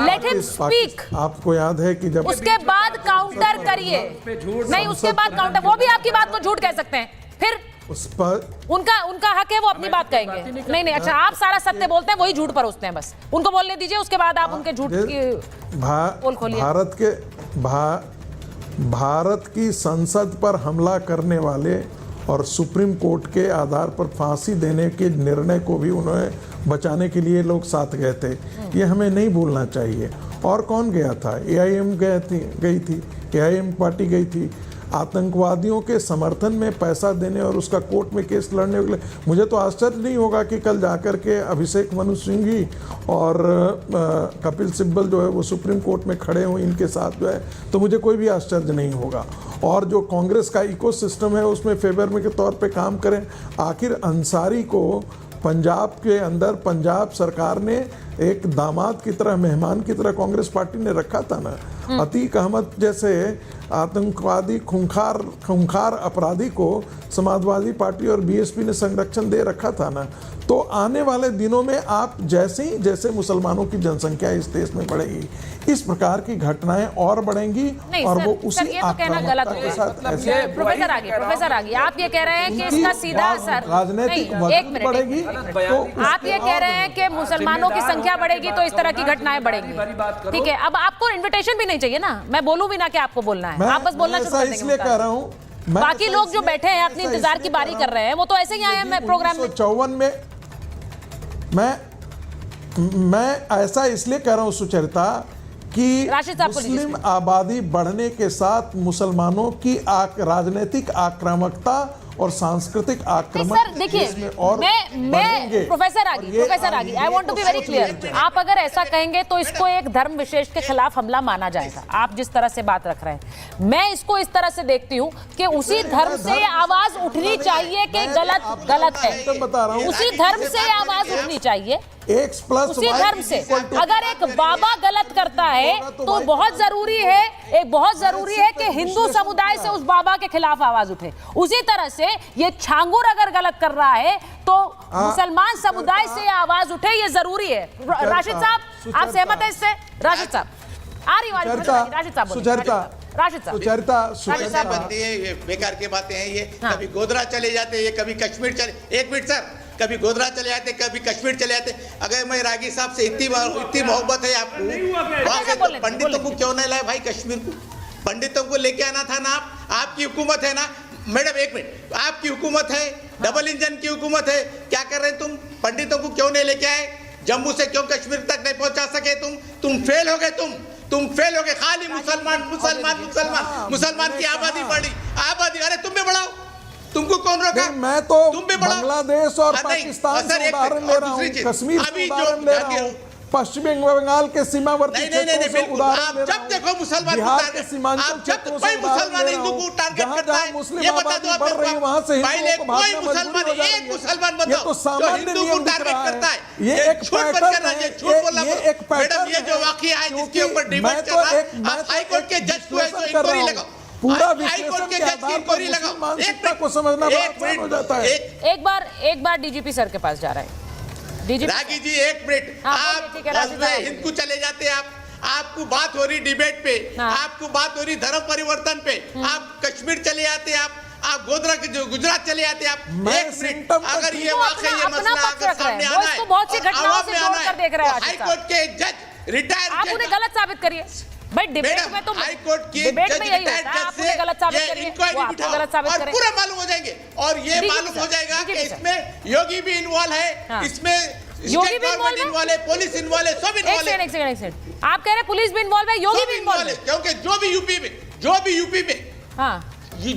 लेट हिम स्पीक। आपको याद है कि जब उसके बाद काउंटर करिए, नहीं उसके बाद काउंटर, वो भी आपकी बात को झूठ कह सकते हैं, फिर उस पर उनका हक है, वो अपनी बात कहेंगे। नहीं अच्छा आप सारा सत्य बोलते हैं, वही झूठ परोसते हैं, बस उनको बोलने दीजिए, उसके बाद आप उनके झूठ की पोल खोलिए। भारत की संसद पर हमला करने वाले और सुप्रीम कोर्ट के आधार पर फांसी देने के निर्णय को भी उन्हें बचाने के लिए लोग साथ गए थे, ये हमें नहीं भूलना चाहिए। और कौन गया था? AIM गई थी, AIM पार्टी गई थी। आतंकवादियों के समर्थन में पैसा देने और उसका कोर्ट में केस लड़ने के लिए मुझे तो आश्चर्य नहीं होगा कि कल जाकर के अभिषेक मनु सिंघवी और कपिल सिब्बल जो है वो सुप्रीम कोर्ट में खड़े हों इनके साथ जो है, तो मुझे कोई भी आश्चर्य नहीं होगा। और जो कांग्रेस का इकोसिस्टम है उसमें फेवर में के तौर पे काम करें। आखिर अंसारी को पंजाब के अंदर पंजाब सरकार ने एक दामाद की तरह, मेहमान की तरह कांग्रेस पार्टी ने रखा था ना। अतीक अहमद जैसे आतंकवादी खूंखार अपराधी को समाजवादी पार्टी और BSP ने संरक्षण दे रखा था ना। तो आने वाले दिनों में आप जैसे मुसलमानों की जनसंख्या इस देश में बढ़ेगी, इस प्रकार की घटनाएं और बढ़ेंगी और वो उसी आक्रामकता के साथ ऐसे। प्रोफेसर आगे आप ये कह रहे हैं कि इसका सीधा असर राजनीतिक बढ़ेगी, तो आप ये कह रहे हैं कि मुसलमानों की संख्या बढ़ेगी तो इस तरह की घटनाएं बढ़ेंगी। ठीक है, अब आपको इन्विटेशन भी नहीं चाहिए ना, मैं बोलूं भी ना कि आपको बोलना है, आप बस बोलना शुरू कर देंगे। इसलिए कह रहा हूँ, बाकी लोग जो बैठे हैं अपनी इंतजार की बारी कर रहे हैं, वो तो ऐसे ही आए हैं प्रोग्राम में। 1954 में मैं ऐसा इसलिए कह रहा हूँ सुचरिता कि मुस्लिम आबादी बढ़ने के साथ मुसलमानों की राजनीतिक आक्रामकता और सांस्कृतिक आक्रमण सर देखिए, इसमें और मैं बढ़ेंगे। प्रोफेसर आगी I want to be very clear. आप अगर ऐसा कहेंगे तो इसको एक धर्म विशेष के खिलाफ हमला माना जाएगा। आप जिस तरह से बात रख रहे हैं, मैं इसको इस तरह से देखती हूँ कि उसी धर्म से आवाज उठनी चाहिए कि गलत है, उसी धर्म से आवाज उठनी चाहिए, उसी धर्म से। अगर एक बाबा गलत करता है तो बहुत जरूरी है कि हिंदू समुदाय से उस बाबा के खिलाफ आवाज उठे। उसी तरह से ये छांगुर अगर गलत कर रहा है तो मुसलमान समुदाय से आवाज उठे, ये जरूरी है। राशिद साहब, आप सहमत हैं इससे? राशिद साहब आ रही आवाज? राशिद साहब सुचरिता बनती है, ये बेकार की बातें हैं ये। कभी गोधरा चले जाते हैं, ये कभी कश्मीर चले। एक मिनट सर, कभी गोधरा चले जाते, कभी कश्मीर चले जाते। अगर मैं रागी साहब से इतनी मोहब्बत है आपको, वहां से तो पंडितों को क्यों नहीं लाए भाई कश्मीर को? पंडितों को लेके आना था ना। आपकी हुकूमत है ना मैडम, एक मिनट, आपकी हुकूमत है, डबल इंजन की हुकूमत है, क्या कर रहे हैं तुम? पंडितों को क्यों नहीं लेके आए? जम्मू से क्यों कश्मीर तक नहीं पहुंचा सके? तुम फेल हो गए, तुम फेल हो गए। खाली मुसलमान की आबादी बढ़ी, आबादी। अरे तुम भी बढ़ाओ, तुमको कौन रोका? मैं तो बांग्लादेश और पाकिस्तान से उदाहरण ले रहा हूँ, कश्मीर से उदाहरण ले रहा हूँ, पश्चिम बंगाल के सीमावर्ती क्षेत्रों से उदाहरण ले रहा हूँ, देखो मुसलमान बिहार के सीमांचल क्षेत्रों से उदाहरण ले रहा हूँ। जहाँ मुस्लिम आबादी बढ़ रही है वहाँ से हिंदुओं को भागना मजबूर हो जाएंगे। ये तो सामान्य नियम दिख रहा है। ये एक पैटर्न है, ये एक पैटर्न है। जो वाकया है जिसके ऊपर डिबेट चल रहा है, हाई कोर्ट के जज को इंक्वायरी लगाओ, पूरा विश्लेषण के आधार पर मानसिकता को समझना आसान हो जाता है। एक बार डीजीपी सर के पास जा रहे हैं। रागी जी एक मिनट, आप हिंद को चले जाते हैं, आपको बात हो रही डिबेट पे, आपको बात हो रही धर्म परिवर्तन पे, आप कश्मीर चले जाते हैं, आप गोधरा गुजरात चले जाते हैं। आप एक मिनट, अगर ये वाकई ये मसला अगर सामने आना है, बहुत सी घटनाओं से जोड़कर देख रहे हैं, हाई कोर्ट के जज रिटायर, आप उन्हें गलत साबित करिए भाई। डिबेट में तो हाईकोर्ट की डिबेट में यही होता है, आप उन्हें गलत साबित करिए, वो आपको गलत साबित करें, पूरा मालूम हो जाएंगे। और ये मालूम हो जाएगा कि इसमें योगी भी इन्वॉल्व है, इसमें योगी भी इन्वॉल्व है, पुलिस इन्वॉल्व है, सब इन्वॉल्व है। एक सेकंड, आप कह रहे हैं पुलिस भी इन्वॉल्व है, योगी भी इन्वॉल्व है, क्योंकि जो भी यूपी में जो भी हाँ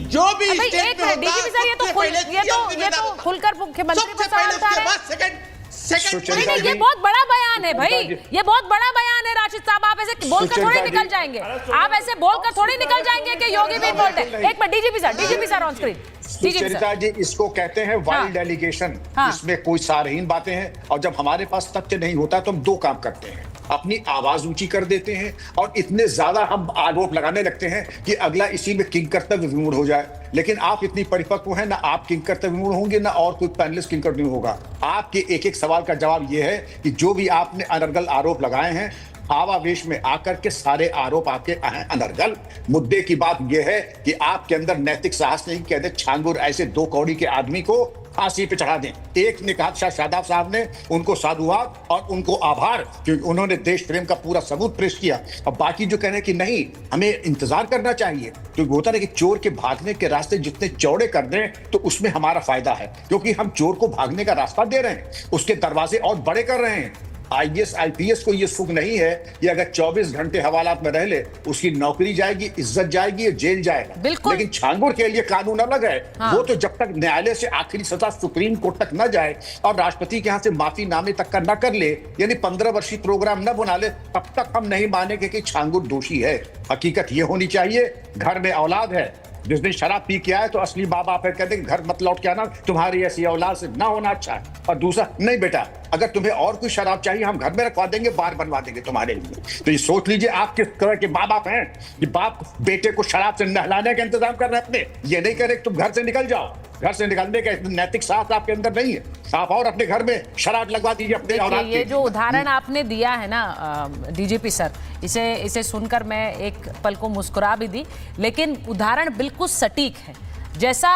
जो भी स्टेट में डीजीपी सर ये तो खुलकर मुख्यमंत्री पर सवाल उठा रहे हैं। नहीं, ये बहुत बड़ा बयान है भाई, ये बहुत बड़ा बयान है राशिद साहब। आप ऐसे बोलकर थोड़ी निकल जाएंगे, आप ऐसे बोलकर थोड़ी निकल जाएंगे कि योगी भी इन्वॉल्व है। एक minute, DGP sir on screen. Sucharita ji, इसको कहते हैं वाइल्ड एलिगेशन। इसमें कोई सारहीन बातें हैं, और जब हमारे पास तथ्य नहीं होता तो हम दो काम करते हैं, अपनी आवाज ऊंची कर देते हैं और इतने ज्यादा हम आरोप लगाने लगते हैं कि अगला इसी में किंग कर्तव्य विमूढ़ हो जाए। लेकिन आप इतनी परिपक्व हैं, ना आप किंग कर्तव्य विमूढ़ होंगे, ना और कोई पैनलिस्ट किंग कर्तव्य होगा। आपके एक एक सवाल का जवाब यह है कि जो भी आपने अनर्गल आरोप लगाए हैं, आवावेश में आकर के सारे आरोप आपके अनर्गल। मुद्दे की बात यह है कि आपके अंदर नैतिक साहस नहीं, कहते छांगुर ऐसे दो कौड़ी के आदमी को फांसी पे चढ़ा दें। एक ने कहा शादाब साहब ने, उनको साधुवाद और उनको आभार, क्योंकि उन्होंने देश प्रेम का पूरा सबूत पेश किया। और बाकी जो कहने कि नहीं हमें इंतजार करना चाहिए, तो होता है कि चोर के भागने के रास्ते जितने चौड़े कर दें तो उसमें हमारा फायदा है, क्योंकि हम चोर को भागने का रास्ता दे रहे हैं, उसके दरवाजे और बड़े कर रहे हैं। आईएएस आईपीएस को ये सुख नहीं है कि अगर 24 घंटे हवालात में रह ले उसकी नौकरी जाएगी, इज्जत जाएगी, जेल जाएगा। लेकिन छांगुर के लिए कानून अलग है। वो तो जब तक न्यायालय से आखिरी सजा सुप्रीम कोर्ट तक न जाए और राष्ट्रपति के यहाँ से माफी नामे तक का न कर ले, यानी 15 वर्षीय प्रोग्राम न बना ले, तब तक हम नहीं मानेंगे कि छांगुर दोषी है। हकीकत ये होनी चाहिए, घर में औलाद है, जिस दिन शराब पी के आए तो असली माँ बाप है, कहते घर मत लौट के आना, तुम्हारी ऐसी औलाद से ना होना अच्छा है। और दूसरा, नहीं बेटा अगर तुम्हें और कोई शराब चाहिए हम घर में रखवा देंगे, बार बनवा देंगे तुम्हारे लिए। तो ये सोच लीजिए आप किस तरह के माँ बाप हैं कि बाप बेटे को शराब से नहलाने का इंतजाम कर रहे हैं अपने। ये नहीं करे तुम घर से निकल जाओ, घर से निकलने का नैतिक साहस आपके अंदर नहीं है, आप और अपने घर में शराब लगवा दीजिए अपने औलाद के। ये जो उदाहरण आपने दिया है ना डीजीपी सर, इसे सुनकर मैं एक पल को मुस्कुरा भी दी, लेकिन उदाहरण बिल्कुल सटीक है। जैसा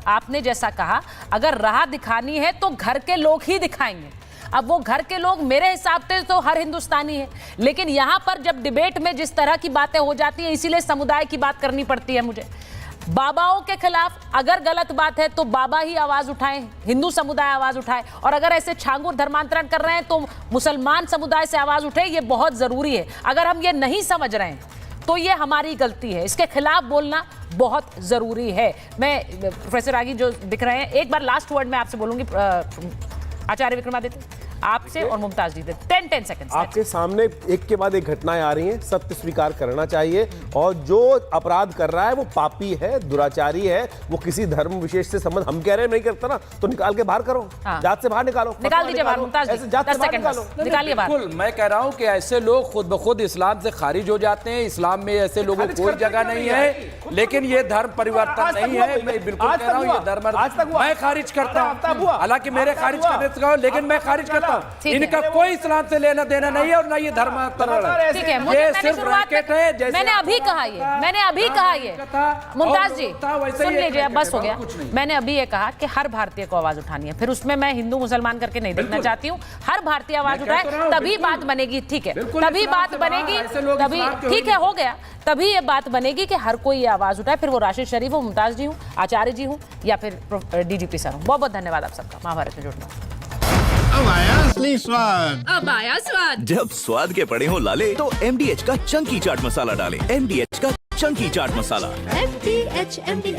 आपने जैसा कहा, अगर राह दिखानी है तो घर के लोग ही दिखाएंगे। अब वो घर के लोग मेरे हिसाब से तो हर हिंदुस्तानी है, लेकिन यहाँ पर जब डिबेट में जिस तरह की बातें हो जाती हैं, इसीलिए समुदाय की बात करनी पड़ती है मुझे। बाबाओं के खिलाफ अगर गलत बात है तो बाबा ही आवाज उठाएं, हिंदू समुदाय आवाज उठाए, और अगर ऐसे छांगुर धर्मांतरण कर रहे हैं तो मुसलमान समुदाय से आवाज उठे। ये बहुत जरूरी है। अगर हम ये नहीं समझ रहे हैं तो ये हमारी गलती है, इसके खिलाफ बोलना बहुत जरूरी है। मैं प्रोफेसर रागी जो दिख रहे हैं, एक बार लास्ट वर्ड मैं आपसे बोलूंगी, आचार्य विक्रमादित्य आपसे और मुमताज जी 10 सेकंड्स। आपके सामने एक के बाद एक घटनाएं आ रही हैं, सत्य स्वीकार करना चाहिए, और जो अपराध कर रहा है वो पापी है, दुराचारी है, वो किसी धर्म विशेष से संबंध, हम कह रहे हैं नहीं करता ना, तो निकाल के बाहर करो, जात से बाहर निकालो, निकाल दीजिए बाहर, मुमताज जी 10 सेकंड निकालिए बाहर। बिल्कुल, मैं कह रहा हूं कि ऐसे लोग खुद ब खुद इस्लाम से खारिज हो जाते हैं। इस्लाम में ऐसे लोगों को कोई जगह नहीं है, लेकिन ये धर्म परिवर्तन नहीं है। मैं बिल्कुल कह रहा हूं ये धर्म मैं खारिज करता हूं, हालांकि मेरे खारिज करने से कहो, लेकिन मैं खारिज करता हूं। इनका कोई इस्लाम से लेना देना नहीं है और ना ये धर्म है। ठीक है, मुझे सिर्फ रैकेट है। मैंने अभी कहा ये मुमताज जी सुन लीजिए, अब बस हो गया। मैंने अभी ये कहा कि हर भारतीय को आवाज उठानी है, फिर उसमें मैं हिंदू मुसलमान करके नहीं देखना चाहती हूँ। हर भारतीय आवाज उठाए, तभी बात बनेगी। ठीक है, तभी बात बनेगी, तभी ठीक है, हो गया, तभी ये बात बनेगी कि हर कोई ये आवाज उठाए। फिर वो राशिद शरीफ हो, मुमताज जी हूँ, आचार्य जी हूँ, या फिर डीजीपी सर हूँ। बहुत बहुत धन्यवाद आप सबका महाभारत में जुड़ना। अब आया असली स्वाद। अब आया स्वाद। जब स्वाद के पड़े हो लाले तो MDH का चंकी चाट मसाला डालें। MDH का चंकी चाट मसाला। MDH